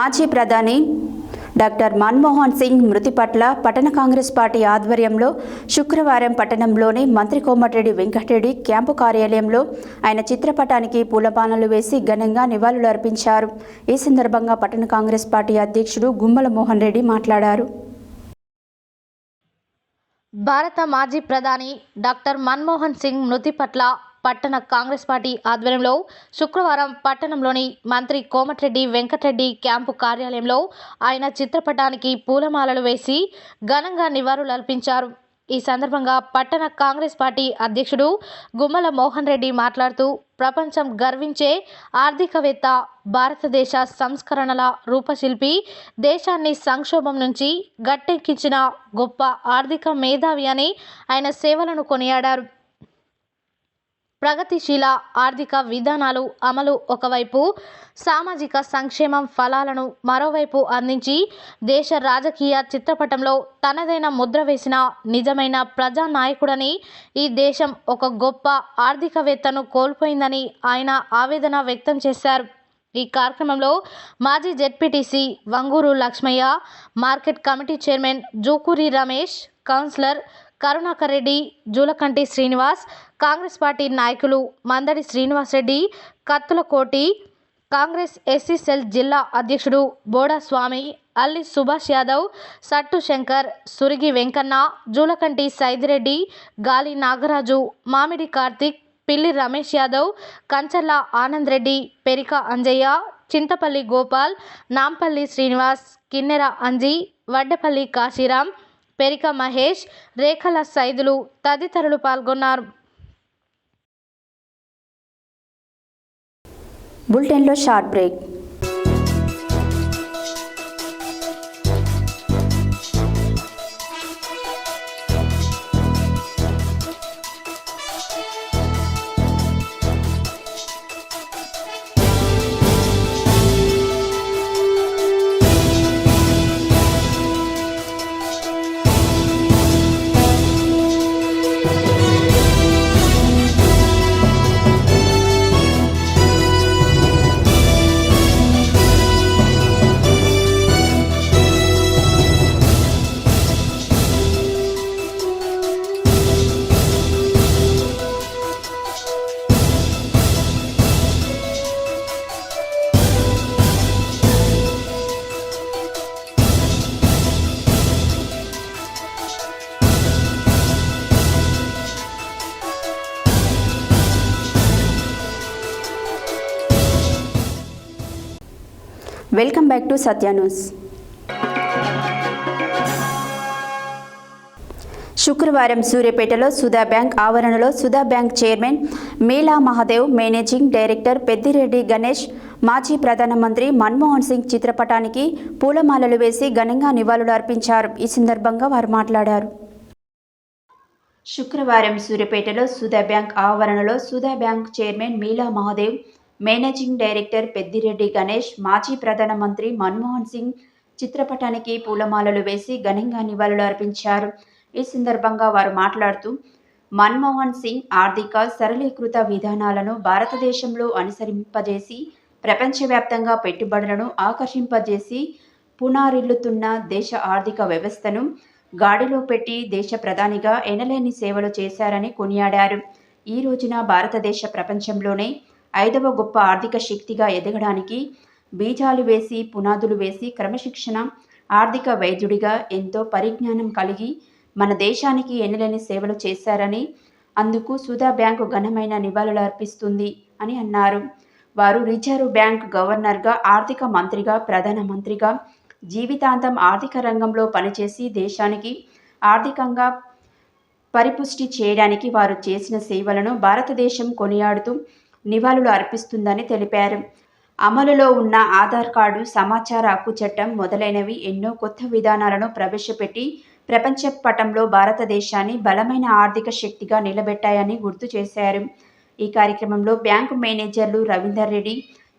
మాజీ ప్రధాని డాక్టర్ మన్మోహన్ సింగ్ మృతి పట్ల పట్టణ కాంగ్రెస్ పార్టీ ఆధ్వర్యంలో శుక్రవారం పట్టణంలోని మంత్రి కోమటిరెడ్డి వెంకటరెడ్డి క్యాంపు కార్యాలయంలో ఆయన చిత్రపటానికి పూలమాలలు వేసి ఘనంగా నివాళులు అర్పించారు. ఈ సందర్భంగా పట్టణ కాంగ్రెస్ పార్టీ అధ్యక్షుడు గుమ్మల మోహన్ రెడ్డి మాట్లాడారు. భారత మాజీ ప్రధాని డాక్టర్ మన్మోహన్ సింగ్ మృతి పట్ల పట్టణ కాంగ్రెస్ పార్టీ ఆధ్వర్యంలో శుక్రవారం పట్టణంలోని మంత్రి కోమటిరెడ్డి వెంకటరెడ్డి క్యాంపు కార్యాలయంలో ఆయన చిత్రపటానికి పూలమాలలు వేసి ఘనంగా నివాళులర్పించారు. ఈ సందర్భంగా పట్టణ కాంగ్రెస్ పార్టీ అధ్యక్షుడు గుమ్మల మోహన్ రెడ్డి మాట్లాడుతూ ప్రపంచం గర్వించే ఆర్థికవేత్త, భారతదేశ సంస్కరణల రూపశిల్పి, దేశాన్ని సంక్షోభం నుంచి గట్టెక్కించిన గొప్ప ఆర్థిక మేధావి అని ఆయన సేవలను కొనియాడారు. ప్రగతిశీల ఆర్థిక విధానాలు అమలు ఒకవైపు, సామాజిక సంక్షేమం ఫలాలను మరోవైపు అందించి దేశ రాజకీయ చిత్రపటంలో తనదైన ముద్ర వేసిన నిజమైన ప్రజానాయకుడని, ఈ దేశం ఒక గొప్ప ఆర్థికవేత్తను కోల్పోయిందని ఆయన ఆవేదన వ్యక్తం చేశారు. ఈ కార్యక్రమంలో మాజీ ZPTC Vanguru Lakshmaiah, market committee chairman Jukuri Ramesh, councillor Karunakar Reddy, Julakanti Srinivas, Congress party నాయకులు మందడి శ్రీనివాసరెడ్డి, కత్తులకోటి, కాంగ్రెస్ ఎస్సీ సెల్ జిల్లా అధ్యక్షుడు బోడా స్వామి, అల్లి సుభాష్ యాదవ్, సట్టు శంకర్, సురిగి వెంకన్న, జూలకంటి సైదిరెడ్డి, గాలి నాగరాజు, మామిడి కార్తిక్, పిల్లి రమేష్ యాదవ్, కంచర్ల ఆనంద్ రెడ్డి, పెరిక అంజయ్య, చింతపల్లి గోపాల్, నాంపల్లి శ్రీనివాస్, కిన్నెర అంజీ, వడ్డపల్లి కాశీరాం, పెరిక మహేష్, రేఖల సైదులు తదితరులు పాల్గొన్నారు. బులెటిన్లో short break. Welcome back to Satya news. శుక్రవారం సూర్యాపేటలో సుధా బ్యాంక్ ఆవరణలో సుధా బ్యాంక్ చైర్మన్ మేలా మహాదేవ్, మేనేజింగ్ డైరెక్టర్ పెద్దిరెడ్డి గణేష్, మాజీ ప్రధానమంత్రి మన్మోహన్ సింగ్ చిత్రపటానికి పూలమాలలు వేసి ఘనంగా నివాళులు అర్పించారు. ఈ సందర్భంగా వారు మాట్లాడారు. శుక్రవారం సూర్యాపేటలో సుధా బ్యాంక్ ఆవరణలో సుధా బ్యాంక్ చైర్మన్ మేలా మహాదేవ్, మేనేజింగ్ డైరెక్టర్ పెద్దిరెడ్డి గణేష్, మాజీ ప్రధానమంత్రి మన్మోహన్ సింగ్ చిత్రపటానికి పూలమాలలు వేసి ఘనంగా నివాళులు అర్పించారు. ఈ సందర్భంగా వారు మాట్లాడుతూ మన్మోహన్ సింగ్ ఆర్థిక సరళీకృత విధానాలను భారతదేశంలో అనుసరింపజేసి ప్రపంచవ్యాప్తంగా పెట్టుబడులను ఆకర్షింపజేసి పునారిల్లుతున్న దేశ ఆర్థిక వ్యవస్థను గాడిలో పెట్టి దేశ ప్రధానిగా ఎనలేని సేవలు చేశారని కొనియాడారు. ఈ రోజున భారతదేశ ప్రపంచంలోనే 5వ గొప్ప ఆర్థిక శక్తిగా ఎదగడానికి బీజాలు వేసి పునాదులు వేసి క్రమశిక్షణ ఆర్థిక వైద్యుడిగా ఎంతో పరిజ్ఞానం కలిగి మన దేశానికి ఎనలేని సేవలు చేశారని, అందుకు సుధా బ్యాంకు ఘనమైన నివాళులు అర్పిస్తుంది అని అన్నారు. వారు రిజర్వ్ బ్యాంక్ గవర్నర్గా, ఆర్థిక మంత్రిగా, ప్రధానమంత్రిగా జీవితాంతం ఆర్థిక రంగంలో పనిచేసి దేశానికి ఆర్థికంగా పరిపుష్టి చేయడానికి వారు చేసిన సేవలను భారతదేశం కొనియాడుతూ నివాళులు అర్పిస్తుందని తెలిపారు. అమలులో ఉన్న ఆధార్ కార్డు, సమాచార హక్కు చట్టం మొదలైనవి ఎన్నో కొత్త విధానాలను ప్రవేశపెట్టి ప్రపంచ పటంలో భారతదేశాన్ని బలమైన ఆర్థిక శక్తిగా నిలబెట్టాయని గుర్తు చేశారు. ఈ కార్యక్రమంలో బ్యాంకు మేనేజర్లు రవీందర్ రెడ్డి,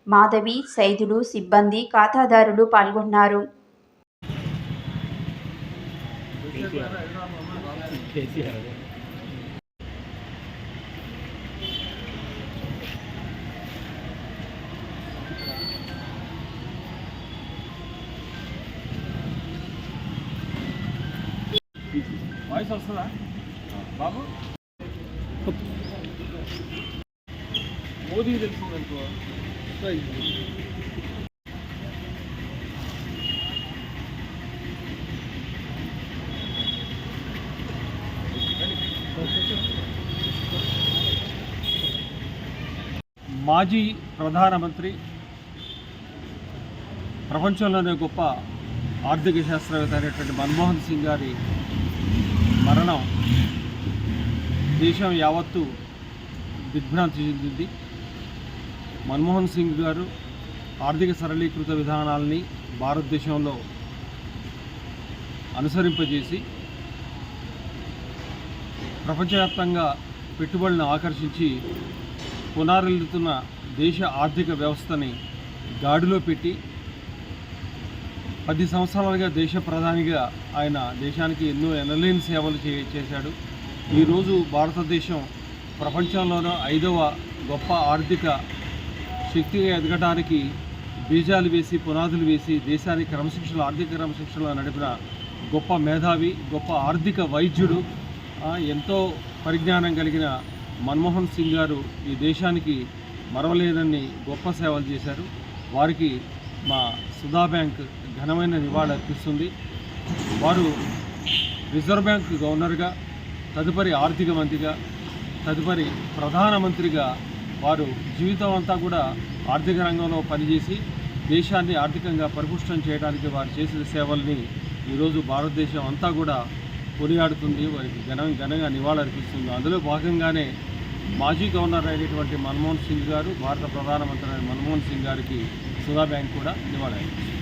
మాధవి, సైదులు, సిబ్బంది, ఖాతాదారులు పాల్గొన్నారు. వాయిస్ వస్తుందా బాబు? మోదీ తెలుసు మాజీ ప్రధానమంత్రి, ప్రపంచంలోనే గొప్ప ఆర్థిక శాస్త్రవేత్త అయినటువంటి మన్మోహన్ సింగ్ గారి మరణం దేశం యావత్తు దిగ్భ్రాంతి చెందింది. మన్మోహన్ సింగ్ గారు ఆర్థిక సరళీకృత విధానాలని భారతదేశంలో అనుసరింపజేసి ప్రపంచవ్యాప్తంగా పెట్టుబడులను ఆకర్షించి పునరుద్ధరిస్తున్న దేశ ఆర్థిక వ్యవస్థని గాడిలో పెట్టి 10 సంవత్సరాలుగా దేశ ప్రధానిగా ఆయన దేశానికి ఎన్నో ఎనలేని సేవలు చేశాడు. ఈరోజు భారతదేశం ప్రపంచంలోనూ 5వ గొప్ప ఆర్థిక శక్తిగా ఎదగడానికి బీజాలు వేసి పునాదులు వేసి దేశానికి ఆర్థిక క్రమశిక్షణలో నడిపిన గొప్ప మేధావి, గొప్ప ఆర్థిక వైద్యుడు, ఎంతో పరిజ్ఞానం కలిగిన మన్మోహన్ సింగ్ గారు ఈ దేశానికి మరవలేనన్ని గొప్ప సేవలు చేశారు. వారికి మా సుధా బ్యాంక్ ఘనమైన నివాళి అర్పిస్తుంది. వారు రిజర్వ్ బ్యాంక్ గవర్నర్గా, తదుపరి ఆర్థిక మంత్రిగా, తదుపరి ప్రధానమంత్రిగా వారు జీవితం అంతా కూడా ఆర్థిక రంగంలో పనిచేసి దేశాన్ని ఆర్థికంగా పరిపుష్టం చేయడానికి వారు చేసిన సేవల్ని ఈరోజు భారతదేశం అంతా కూడా కొనియాడుతుంది, వారికి ఘనంగా నివాళులర్పిస్తుంది. అందులో భాగంగానే మాజీ గవర్నర్ అయినటువంటి మన్మోహన్ సింగ్ గారు, భారత ప్రధానమంత్రి అయిన మన్మోహన్ సింగ్ గారికి సుధా బ్యాంక్ కూడా నివాళులర్పిస్తుంది.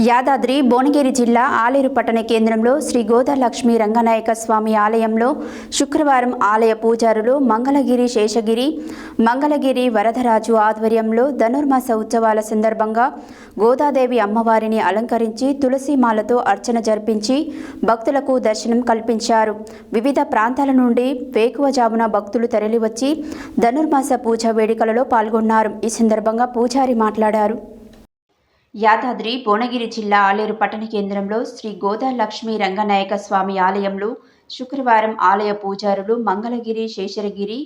యాదాద్రి భువనగిరి జిల్లా ఆలేరు పట్టణ కేంద్రంలో శ్రీ గోదాలక్ష్మి రంగనాయక స్వామి ఆలయంలో శుక్రవారం ఆలయ పూజారులు మంగళగిరి శేషగిరి, మంగళగిరి వరదరాజు ఆధ్వర్యంలో ధనుర్మాస ఉత్సవాల సందర్భంగా గోదాదేవి అమ్మవారిని అలంకరించి తులసిమాలతో అర్చన జరిపించి భక్తులకు దర్శనం కల్పించారు. వివిధ ప్రాంతాల నుండి వేకువజామున భక్తులు తరలివచ్చి ధనుర్మాస పూజ వేడుకలలో పాల్గొన్నారు. ఈ సందర్భంగా పూజారి మాట్లాడారు. యాదాద్రి భువనగిరి జిల్లా ఆలేరు పట్టణ కేంద్రంలో శ్రీ గోదాలక్ష్మి రంగనాయక స్వామి ఆలయంలో శుక్రవారం ఆలయ పూజారులు మంగళగిరి శేషగిరి,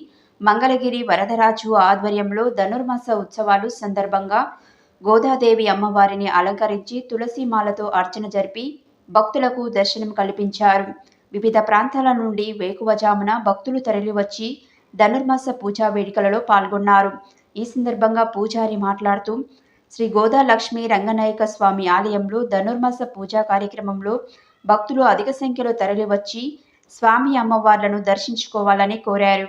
మంగళగిరి వరదరాజు ఆధ్వర్యంలో ధనుర్మాస ఉత్సవాలు సందర్భంగా గోదాదేవి అమ్మవారిని అలంకరించి తులసిమాలతో అర్చన జరిపి భక్తులకు దర్శనం కల్పించారు. వివిధ ప్రాంతాల నుండి వేకువజామున భక్తులు తరలివచ్చి ధనుర్మాస పూజా వేడుకలలో పాల్గొన్నారు. ఈ సందర్భంగా పూజారి మాట్లాడుతూ శ్రీ గోదాలక్ష్మి రంగనాయక స్వామి ఆలయంలో ధనుర్మాస పూజా కార్యక్రమంలో భక్తులు అధిక సంఖ్యలో తరలివచ్చి స్వామి అమ్మవార్లను దర్శించుకోవాలని కోరారు.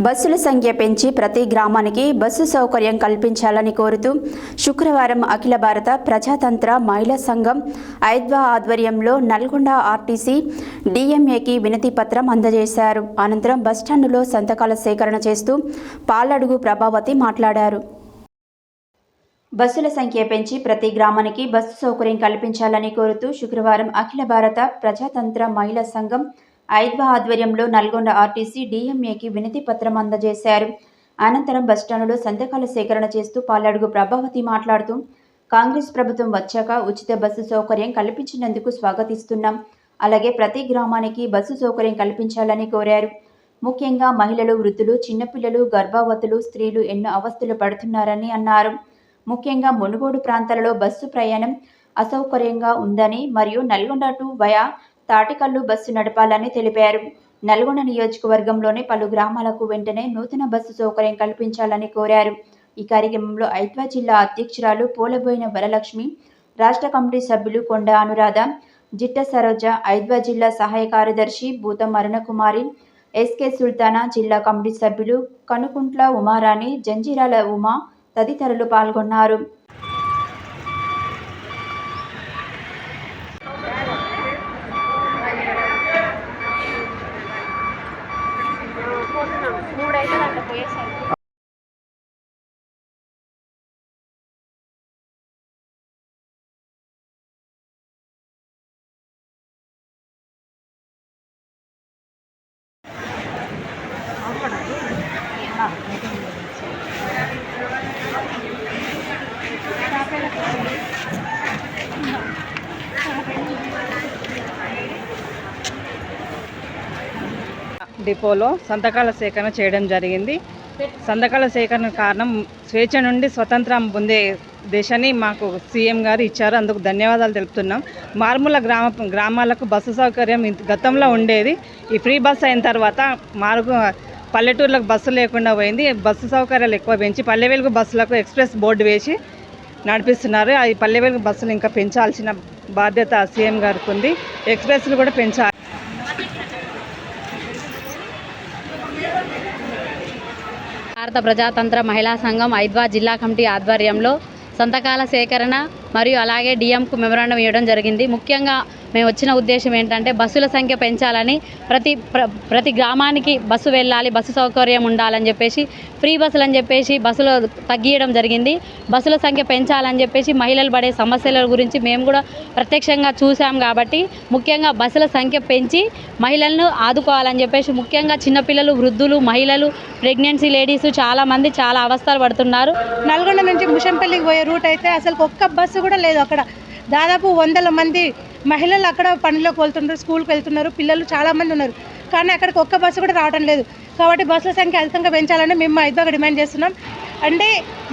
బస్సుల సంఖ్య పెంచి ప్రతి గ్రామానికి బస్సు సౌకర్యం కల్పించాలని కోరుతూ శుక్రవారం అఖిల భారత ప్రజాతంత్ర మహిళా సంఘం ఐద్వా ఆధ్వర్యంలో నల్గొండ ఆర్టీసీ డిఎంఏకి వినతి పత్రం అందజేశారు. అనంతరం బస్టాండులో సంతకాల సేకరణ చేస్తూ పాలడుగు ప్రభావతి మాట్లాడారు. బస్సుల సంఖ్య పెంచి ప్రతి గ్రామానికి బస్సు సౌకర్యం కల్పించాలని కోరుతూ శుక్రవారం అఖిల భారత ప్రజాతంత్ర మహిళా సంఘం ఐద్వా ఆధ్వర్యంలో నల్గొండ ఆర్టీసీ డిఎంఏకి వినతి పత్రం అందజేశారు. అనంతరం బస్టాండులో సంతకాల సేకరణ చేస్తూ పాలడుగు ప్రభావతి మాట్లాడుతూ కాంగ్రెస్ ప్రభుత్వం వచ్చాక ఉచిత బస్సు సౌకర్యం కల్పించినందుకు స్వాగతిస్తున్నాం. అలాగే ప్రతి గ్రామానికి బస్సు సౌకర్యం కల్పించాలని కోరారు. ముఖ్యంగా మహిళలు, వృద్ధులు, చిన్నపిల్లలు, గర్భవతులు, స్త్రీలు ఎన్నో అవస్థలు పడుతున్నారని అన్నారు. ముఖ్యంగా మునుగోడు ప్రాంతాలలో బస్సు ప్రయాణం అసౌకర్యంగా ఉందని మరియు నల్గొండ టు వయా తాటికల్లు బస్సు నడపాలని తెలిపారు. నల్గొండ నియోజకవర్గంలోని పలు గ్రామాలకు వెంటనే నూతన బస్సు సౌకర్యం కల్పించాలని కోరారు. ఈ కార్యక్రమంలో ఐద్వా జిల్లా అధ్యక్షురాలు పోలబోయిన వరలక్ష్మి, రాష్ట్ర కమిటీ సభ్యులు కొండ అనురాధ, జిట్ట సరోజ, ఐద్వా జిల్లా సహాయ కార్యదర్శి భూతం అరుణకుమారి, ఎస్కే సుల్తానా, జిల్లా కమిటీ సభ్యులు కనుకుంట్ల ఉమారాణి, జంజీరాల ఉమా తదితరులు పాల్గొన్నారు. డిపోలో సంతకాల సేకరణ చేయడం జరిగింది. సంతకాల సేకరణ కారణం స్వేచ్ఛ నుండి స్వతంత్రం పొందే దేశాన్ని మాకు సీఎం గారు ఇచ్చారు. అందుకు ధన్యవాదాలు తెలుపుతున్నాం. మారుమూల గ్రామాలకు బస్సు సౌకర్యం గతంలో ఉండేది. ఈ ఫ్రీ బస్ అయిన తర్వాత పల్లెటూర్లకు బస్సు లేకుండా పోయింది. బస్సు సౌకర్యాలు ఎక్కువ పెంచి పల్లె వెలుగు బస్సులకు ఎక్స్ప్రెస్ బోర్డు వేసి నడిపిస్తున్నారు. ఈ పల్లె వెలుగు బస్సులు ఇంకా పెంచాల్సిన బాధ్యత సీఎం గారికి ఉంది. ఎక్స్ప్రెస్లు కూడా పెంచాలి. భారత ప్రజాతంత్ర మహిళా సంఘం ఐద్వా జిల్లా కమిటీ ఆధ్వర్యంలో సంతకాల సేకరణ మరియు అలాగే డిఎంకు మెమరాండం ఇవ్వడం జరిగింది. ముఖ్యంగా మేము వచ్చిన ఉద్దేశం ఏంటంటే బస్సుల సంఖ్య పెంచాలని, ప్రతి గ్రామానికి బస్సు వెళ్ళాలి, బస్సు సౌకర్యం ఉండాలని చెప్పేసి ఫ్రీ బస్సులు అని చెప్పేసి బస్సులో తగ్గియడం జరిగింది. బస్సుల సంఖ్య పెంచాలని చెప్పేసి మహిళలు పడే సమస్యల గురించి మేము కూడా ప్రత్యక్షంగా చూసాం. కాబట్టి ముఖ్యంగా బస్సుల సంఖ్య పెంచి మహిళలను ఆదుకోవాలని చెప్పేసి, ముఖ్యంగా చిన్నపిల్లలు, వృద్ధులు, మహిళలు, ప్రెగ్నెన్సీ లేడీస్ చాలామంది చాలా అవస్థలు పడుతున్నారు. నల్గొండ నుంచి ముషంపల్లికి పోయే రూట్ అయితే అసలు ఒక్క బస్సు కూడా లేదు. అక్కడ దాదాపు 100 మంది మహిళలు అక్కడ పనిలోకి వెళ్తున్నారు, స్కూల్కి వెళ్తున్నారు, పిల్లలు చాలామంది ఉన్నారు. కానీ అక్కడికి ఒక్క బస్సు కూడా రావడం లేదు. కాబట్టి బస్సుల సంఖ్య అధికంగా పెంచాలని మేము ఐద్వాగా డిమాండ్ చేస్తున్నాం. అంటే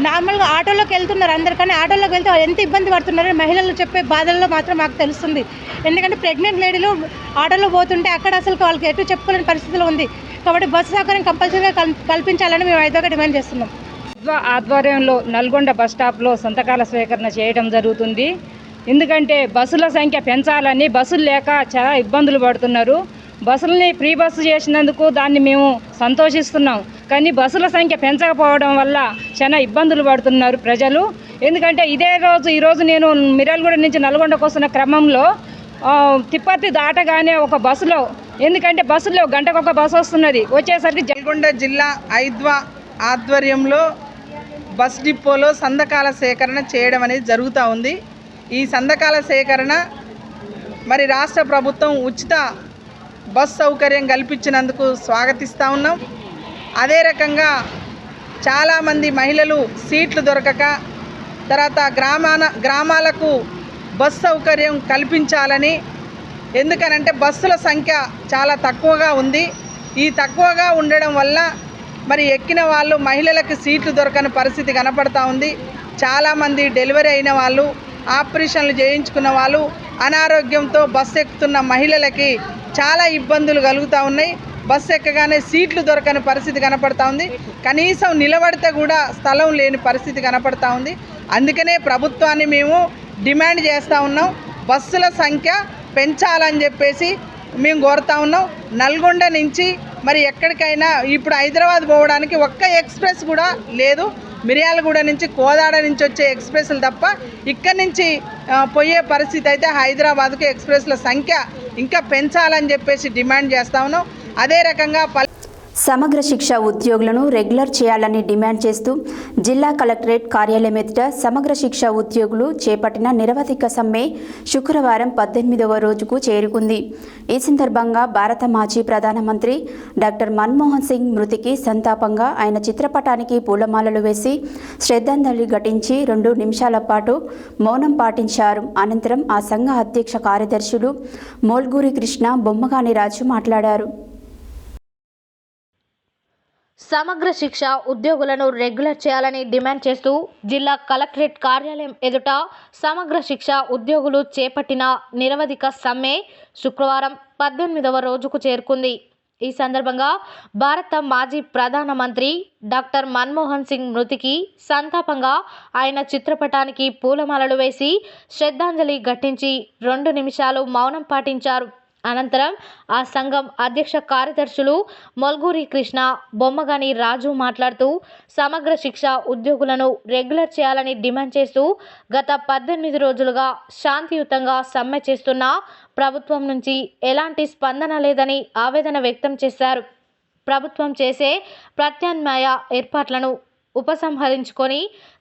నార్మల్గా ఆటోలోకి వెళ్తున్నారు అందరు, కానీ ఆటోలోకి వెళ్తే ఎంత ఇబ్బంది పడుతున్నారో మహిళలు చెప్పే బాధల్లో మాత్రం మాకు తెలుస్తుంది. ఎందుకంటే ప్రెగ్నెంట్ లేడీలు ఆటోలో పోతుంటే అక్కడ అసలు వాళ్ళకి ఎటు చెప్పుకోలేని పరిస్థితిలో ఉంది. కాబట్టి బస్సు సౌకర్యం కంపల్సరీగా కల్పించాలని మేము ఐద్వాగా డిమాండ్ చేస్తున్నాం. ఆధ్వర్యంలో నల్గొండ బస్ స్టాప్లో సంతకాల స్వీకరణ చేయడం జరుగుతుంది. ఎందుకంటే బస్సుల సంఖ్య పెంచాలని, బస్సులు లేక చాలా ఇబ్బందులు పడుతున్నారు. బస్సులని ఫ్రీ బస్సు చేసినందుకు దాన్ని మేము సంతోషిస్తున్నాం. కానీ బస్సుల సంఖ్య పెంచకపోవడం వల్ల చాలా ఇబ్బందులు పడుతున్నారు ప్రజలు. ఎందుకంటే ఈరోజు నేను మిర్యాలగూడ నుంచి నల్గొండకు వస్తున్న క్రమంలో తిప్పర్తి దాటగానే ఒక బస్సులో, ఎందుకంటే బస్సులో గంటకొక బస్సు వస్తున్నది, వచ్చేసరికి నల్గొండ జిల్లా ఐద్వా ఆధ్వర్యంలో బస్ డిపోలో సంతకాల సేకరణ చేయడం అనేది జరుగుతూ ఉంది. ఈ సంతకాల సేకరణ మరి రాష్ట్ర ప్రభుత్వం ఉచిత బస్ సౌకర్యం కల్పించినందుకు స్వాగతిస్తూ ఉన్నాం. అదే రకంగా చాలామంది మహిళలు సీట్లు దొరకక తర్వాత గ్రామాలకు బస్ సౌకర్యం కల్పించాలని. ఎందుకనంటే బస్సుల సంఖ్య చాలా తక్కువగా ఉంది. ఈ తక్కువగా ఉండడం వల్ల మరి ఎక్కిన వాళ్ళు మహిళలకు సీట్లు దొరకని పరిస్థితి కనపడతా ఉంది. చాలామంది డెలివరీ అయిన వాళ్ళు, ఆపరేషన్లు చేయించుకున్న వాళ్ళు, అనారోగ్యంతో బస్సు ఎక్కుతున్న మహిళలకి చాలా ఇబ్బందులు కలుగుతూ ఉన్నాయి. బస్సు ఎక్కగానే సీట్లు దొరకని పరిస్థితి కనపడతా ఉంది. కనీసం నిలబడితే కూడా స్థలం లేని పరిస్థితి కనపడతా ఉంది. అందుకనే ప్రభుత్వాన్ని మేము డిమాండ్ చేస్తూ ఉన్నాం, బస్సుల సంఖ్య పెంచాలని చెప్పేసి మేము కోరుతా ఉన్నాం. నల్గొండ నుంచి మరి ఎక్కడికైనా ఇప్పుడు హైదరాబాద్ పోవడానికి ఒక్క ఎక్స్ప్రెస్ కూడా లేదు. మిర్యాలగూడ నుంచి, కోదాడ నుంచి వచ్చే ఎక్స్ప్రెస్లు తప్ప ఇక్కడి నుంచి పోయే పరిస్థితి అయితే హైదరాబాద్కు ఎక్స్ప్రెస్ల సంఖ్య ఇంకా పెంచాలని చెప్పేసి డిమాండ్ చేస్తా ఉన్నాం. అదే రకంగా సమగ్ర శిక్ష ఉద్యోగులను రెగ్యులర్ చేయాలని డిమాండ్ చేస్తూ జిల్లా కలెక్టరేట్ కార్యాలయం ఎదుట సమగ్ర శిక్ష ఉద్యోగులు చేపట్టిన నిరవధిక సమ్మె శుక్రవారం 18వ రోజుకు చేరుకుంది. ఈ సందర్భంగా భారత మాజీ ప్రధానమంత్రి డాక్టర్ మన్మోహన్ సింగ్ మృతికి సంతాపంగా ఆయన చిత్రపటానికి పూలమాలలు వేసి శ్రద్ధాంజలి ఘటించి 2 నిమిషాల పాటు మౌనం పాటించారు. అనంతరం ఆ సంఘ అధ్యక్ష కార్యదర్శులు మోల్గూరి కృష్ణ, బొమ్మగాని రాజు మాట్లాడారు. సమగ్ర శిక్ష ఉద్యోగులను రెగ్యులర్ చేయాలని డిమాండ్ చేస్తూ జిల్లా కలెక్టరేట్ కార్యాలయం ఎదుట సమగ్ర శిక్ష ఉద్యోగులు చేపట్టిన నిరవధిక సమ్మె శుక్రవారం 18వ రోజుకు చేరుకుంది. ఈ సందర్భంగా భారత మాజీ ప్రధానమంత్రి డాక్టర్ మన్మోహన్ సింగ్ మృతికి సంతాపంగా ఆయన చిత్రపటానికి పూలమాలలు వేసి శ్రద్ధాంజలి ఘటించి 2 నిమిషాలు మౌనం పాటించారు. అనంతరం ఆ సంఘం అధ్యక్ష కార్యదర్శులు మొల్గూరి కృష్ణ, బొమ్మగాని రాజు మాట్లాడుతూ సమగ్ర శిక్ష ఉద్యోగులను రెగ్యులర్ చేయాలని డిమాండ్ చేస్తూ గత 18 రోజులుగా శాంతియుతంగా సమ్మె చేస్తున్న ప్రభుత్వం నుంచి ఎలాంటి స్పందన లేదని ఆవేదన వ్యక్తం చేశారు. ప్రభుత్వం చేసే ప్రత్యామ్నాయ ఏర్పాట్లను ఉపసంహరించుకొని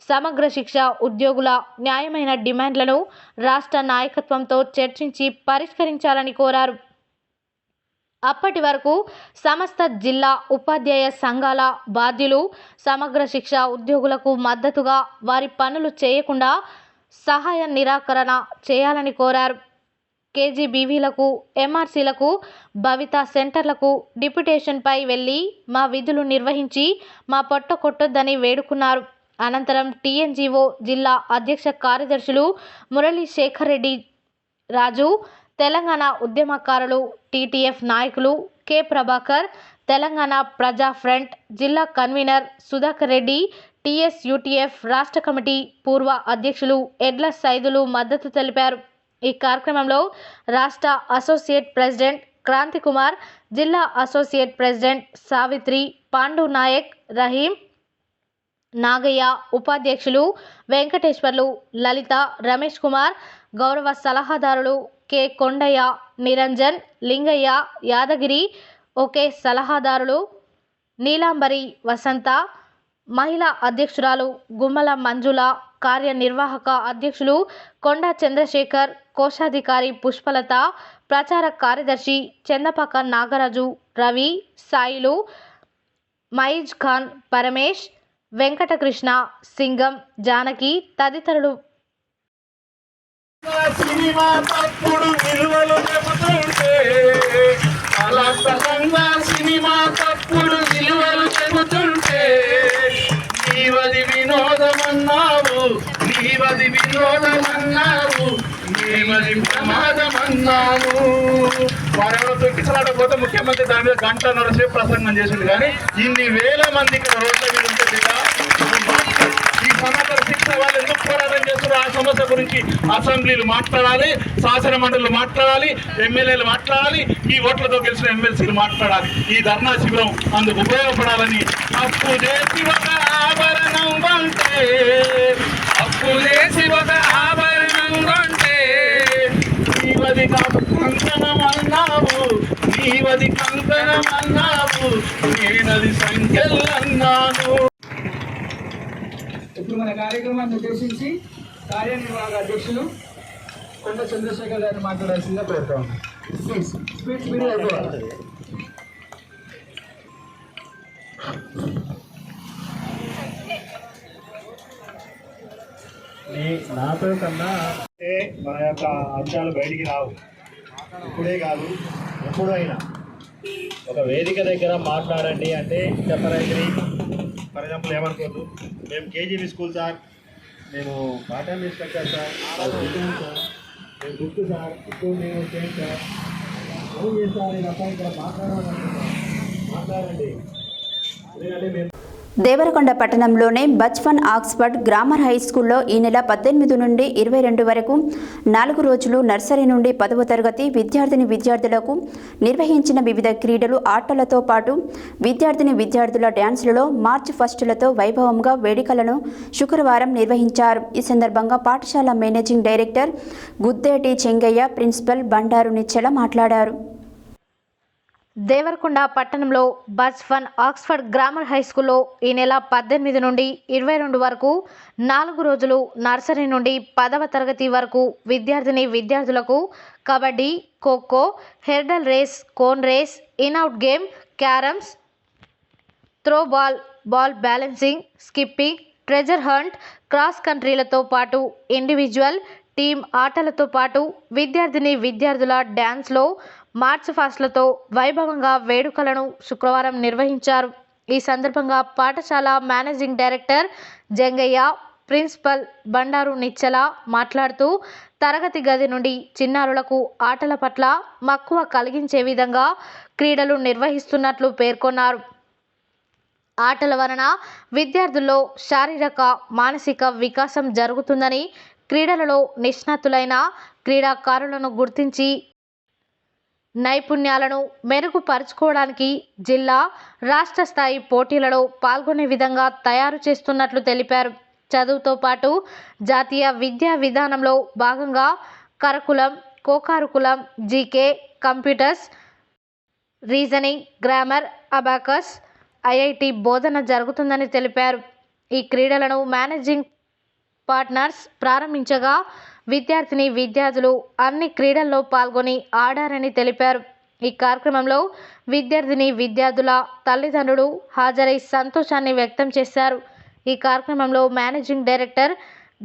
సమగ్ర శిక్ష ఉద్యోగుల న్యాయమైన డిమాండ్లను రాష్ట్ర నాయకత్వంతో చర్చించి పరిష్కరించాలని కోరారు. అప్పటి వరకు సమస్త జిల్లా ఉపాధ్యాయ సంఘాల బాధ్యులు సమగ్ర శిక్ష ఉద్యోగులకు మద్దతుగా వారి పనులు చేయకుండా సహాయ నిరాకరణ చేయాలని కోరారు. కేజీబీవీలకు, ఎంఆర్సీలకు, భవిత సెంటర్లకు డిప్యుటేషన్పై వెళ్లి మా విధులు నిర్వహించి మా పొట్ట కొట్టొద్దని వేడుకున్నారు. అనంతరం టీఎన్జీఓ జిల్లా అధ్యక్ష కార్యదర్శులు మురళీ శేఖర్ రెడ్డి రాజు, తెలంగాణ ఉద్యమకారులు, టీటీఎఫ్ నాయకులు కె ప్రభాకర్, తెలంగాణ ప్రజా ఫ్రంట్ జిల్లా కన్వీనర్ సుధాకర్ రెడ్డి, టీఎస్యూటీఎఫ్ రాష్ట్ర కమిటీ పూర్వ అధ్యక్షులు ఎడ్ల సైదులు మద్దతు తెలిపారు. ఈ కార్యక్రమంలో రాష్ట్ర అసోసియేట్ ప్రెసిడెంట్ క్రాంతి కుమార్, జిల్లా అసోసియేట్ ప్రెసిడెంట్ సావిత్రి, పాండు నాయక్, రహీం, నాగయ్య, ఉపాధ్యక్షులు వెంకటేశ్వర్లు, లలిత, రమేష్ కుమార్, గౌరవ సలహాదారులు కె కొండయ్య, నిరంజన్, లింగయ్య, యాదగిరి, ఒకే సలహాదారులు నీలాంబరి, వసంత, మహిళా అధ్యక్షురాలు గుమ్మల మంజుల, కార్యనిర్వాహక అధ్యక్షులు కొండా చంద్రశేఖర్, కోశాధికారి పుష్పలత, ప్రచార కార్యదర్శి చందపాక నాగరాజు, రవి, సాయిలు, మయిజ్ ఖాన్, పరమేష్, వెంకటకృష్ణ, సింగం, జానకి తదితరులు సినిమా తప్పుడు విలువలు చెబుతుంటే సినిమా తప్పుడు విలువలు చెబుతుంటే నీవది వినోదమన్నావు, నీవది వినోదమన్నావు, నీవది ప్రమాదమన్నావు. వారెవరో తొక్కిసలాడకపోతే ముఖ్యమంత్రి దాని మీద 1.5 సేపు ప్రసంగం చేసింది. కానీ ఇన్ని వేల మంది ఇక్కడ రోడ్ల మీద ఉంటుంది. ఈ సమగ్ర శిక్ష వాళ్ళు ఎందుకు పోరాటం చేస్తున్నారు? ఆ సమస్య గురించి అసెంబ్లీలు మాట్లాడాలి, శాసన మండలిలు మాట్లాడాలి, ఎమ్మెల్యేలు మాట్లాడాలి, ఈ ఓట్లతో గెలిచిన ఎమ్మెల్సీలు మాట్లాడాలి. ఈ ధర్నా శిబిరం అందుకు ఉపయోగపడాలని. అప్పు చేసి ఒక ఆభరణం కొంటే, అప్పు చేసి ఒక ఆభరణం కొంటే నీవది కంకణం అన్నావు, నీవది కంకణం అన్నావు, నేనది సంఖ్యలు అన్నాను. ఇప్పుడు మన కార్యక్రమాన్ని ఉద్దేశించి కార్యనిర్వాహక అధ్యక్షులు కొండ చంద్రశేఖర్ గారిని మాట్లాడాల్సిందిగా కోరుతాం. స్పీడ్ అయిపోవాలి. నాతో కన్నా అంటే మన యొక్క అంశాలు బయటికి రావు. ఇప్పుడే కాదు, ఎప్పుడైనా ఒక వేదిక దగ్గర మాట్లాడండి అంటే చెప్పరైంది. ఫర్ ఎగ్జాంపుల్ ఏమనుకోద్దు, మేము కేజీబీ స్కూల్ సార్, మేము పాఠం ఇన్స్ట్రక్టర్ సార్, సార్, మేము గుర్తు సార్, ఇప్పుడు మేము చేయండి సార్, ఏం చేస్తారు నేను అబ్బాయి ఇక్కడ మాట్లాడండి. ఎందుకంటే మేము దేవరకొండ పట్టణంలోని బచ్పన్ ఆక్స్ఫర్డ్ గ్రామర్ హై స్కూల్లో ఈ నెల 18 నుండి 22 వరకు 4 రోజులు నర్సరీ నుండి 10వ తరగతి విద్యార్థులకు నిర్వహించిన వివిధ క్రీడలు ఆటలతో పాటు విద్యార్థుల డ్యాన్సులలో మార్చి ఫస్టులతో వైభవంగా వేడుకలను శుక్రవారం నిర్వహించారు. ఈ సందర్భంగా పాఠశాల managing director Guddeti Chengaiah, principal Bandaru Nichchela మాట్లాడారు. దేవరకొండ పట్టణంలో బచ్పన్ ఆక్స్ఫర్డ్ గ్రామర్ హై స్కూల్లో ఈ నెల 18 నుండి 22 వరకు 4 రోజులు నర్సరీ నుండి 10వ తరగతి వరకు విద్యార్థులకు kabaddi, kho kho, hurdle race, cone race, in out game, carroms, throw ball balancing, skipping, treasure hunt, cross కంట్రీలతో పాటు ఇండివిజువల్, టీమ్ ఆటలతో పాటు విద్యార్థుల డ్యాన్స్లో మార్చ్ ఫాస్ట్లతో వైభవంగా వేడుకలను శుక్రవారం నిర్వహించారు. ఈ సందర్భంగా పాఠశాల managing director Jangaiah, principal Bandaru Nichchela మాట్లాడుతూ తరగతి గది నుండి చిన్నారులకు ఆటల పట్ల మక్కువ కలిగించే విధంగా క్రీడలు నిర్వహిస్తున్నట్లు పేర్కొన్నారు. ఆటల వలన విద్యార్థుల్లో శారీరక, మానసిక వికాసం జరుగుతుందని, క్రీడలలో నిష్ణాతులైన క్రీడాకారులను గుర్తించి నైపుణ్యాలను మెరుగుపరుచుకోవడానికి జిల్లా, రాష్ట్ర స్థాయి పోటీలలో పాల్గొనే విధంగా తయారు చేస్తున్నట్లు తెలిపారు. చదువుతో పాటు జాతీయ విద్యా విధానంలో భాగంగా curriculum, cocurriculum, GK, computers, reasoning, grammar, abacus, IIT బోధన జరుగుతుందని తెలిపారు. ఈ క్రీడలను మేనేజింగ్ పార్ట్నర్స్ ప్రారంభించగా విద్యార్థులు అన్ని క్రీడల్లో పాల్గొని ఆడారని తెలిపారు. ఈ కార్యక్రమంలో విద్యార్థుల తల్లిదండ్రులు హాజరై సంతోషాన్ని వ్యక్తం చేశారు. ఈ కార్యక్రమంలో managing director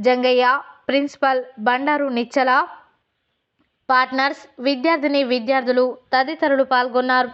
Jangaiah, principal Bandaru Nichchela, partners, విద్యార్థులు తదితరులు పాల్గొన్నారు.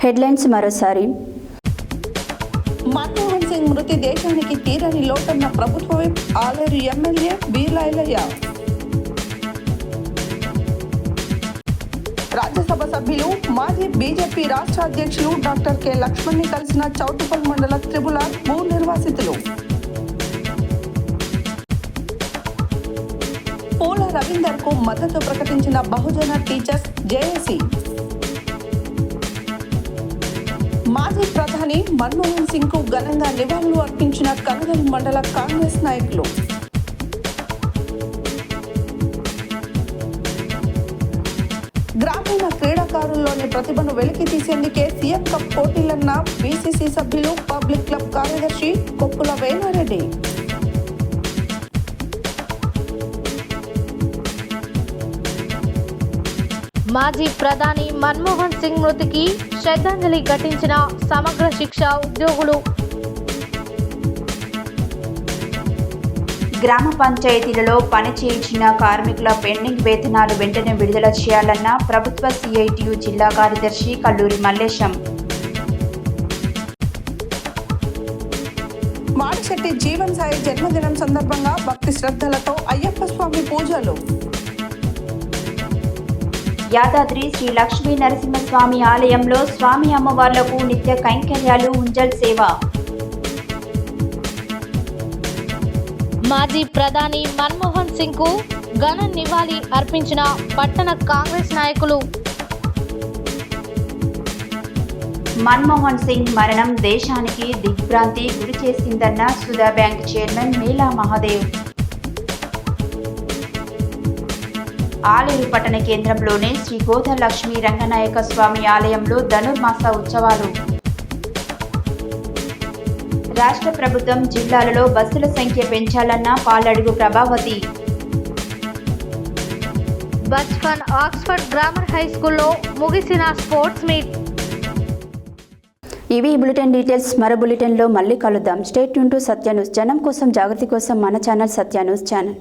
హెడ్లైన్స్ మరోసారి. మన్మోహన్ సింగ్ మృతి దేశానికి తీరని లోటన్న ప్రభుత్వ విప్ ఆలేరు ఎమ్మెల్యే బీర్లాయిలయ్య. రాజ్యసభ సభ్యులు మాజీ బీజేపీ రాష్ట్ర అధ్యక్షులు డాక్టర్ కె లక్ష్మణ్ని కలిసిన చౌటుపల్ మండల త్రిపులార్ భూ నిర్వాసితులు. పూల రవీందర్ కు మద్దతు ప్రకటించిన బహుజన టీచర్స్ జేఏసీ. మాజీ ప్రధాని మన్మోహన్ సింగ్ కు ఘనంగా నివాళులు అర్పించిన కనగల్ మండల కాంగ్రెస్ నాయకులు. గ్రామీణ క్రీడాకారుల్లోని ప్రతిభను వెలికి తీసేందుకే సీఎం కప్ పోటీలన్న బీసీసీ సభ్యులు పబ్లిక్ క్లబ్ కార్యదర్శి కొప్పుల వేణారెడ్డి. మాజీ ప్రధాని మన్మోహన్ సింగ్ మృతికి శ్రద్ధాంజలి ఘటించిన సమగ్ర శిక్ష ఉద్యోగులు. గ్రామ పంచాయతీలలో పని చేయించిన కార్మికుల పెండింగ్ వేతనాలు వెంటనే విడుదల చేయాలన్న ప్రభుత్వ సిఐటియు జిల్లా కార్యదర్శి కల్లూరి మల్లేశం. మాడిశెట్టి జీవన్ సాయి జన్మదినం సందర్భంగా భక్తి శ్రద్ధలతో అయ్యప్ప స్వామి పూజలు. యాదాద్రి శ్రీ లక్ష్మీ నరసింహస్వామి ఆలయంలో స్వామి అమ్మవార్లకు నిత్య కైంకర్యాలు, ఉంజల్ సేవ. మాజీ ప్రధాని మన్మోహన్ సింగ్ కు ఘన నివాళి అర్పించిన పట్టణ కాంగ్రెస్ నాయకులు. మన్మోహన్ సింగ్ మరణం దేశానికి దిగ్భ్రాంతి గురి చేసిందన్న సుధా బ్యాంక్ చైర్మన్ మేలా మహాదేవ్. ఆలేరు పట్టణ కేంద్రంలోని శ్రీ గోదలక్ష్మీ రంగనాయక స్వామి ఆలయంలో ధనుర్మాస ఉత్సవాలు. రాష్ట్ర ప్రభుత్వం జిల్లాలలో బస్సుల సంఖ్య పెంచాలన్న Paladugu Prabhavathi. Bachpan Oxford grammar high స్కూల్లో ముగిసిన స్పోర్ట్స్ మీట్. ఇవి బులెటిన్ డీటెయిల్స్. మరో బులెటిన్లో మళ్ళీ కలుద్దాం. Stay tune to Satya news. జనం కోసం, జాగృతి కోసం మన ఛానల్ సత్య న్యూస్ ఛానల్.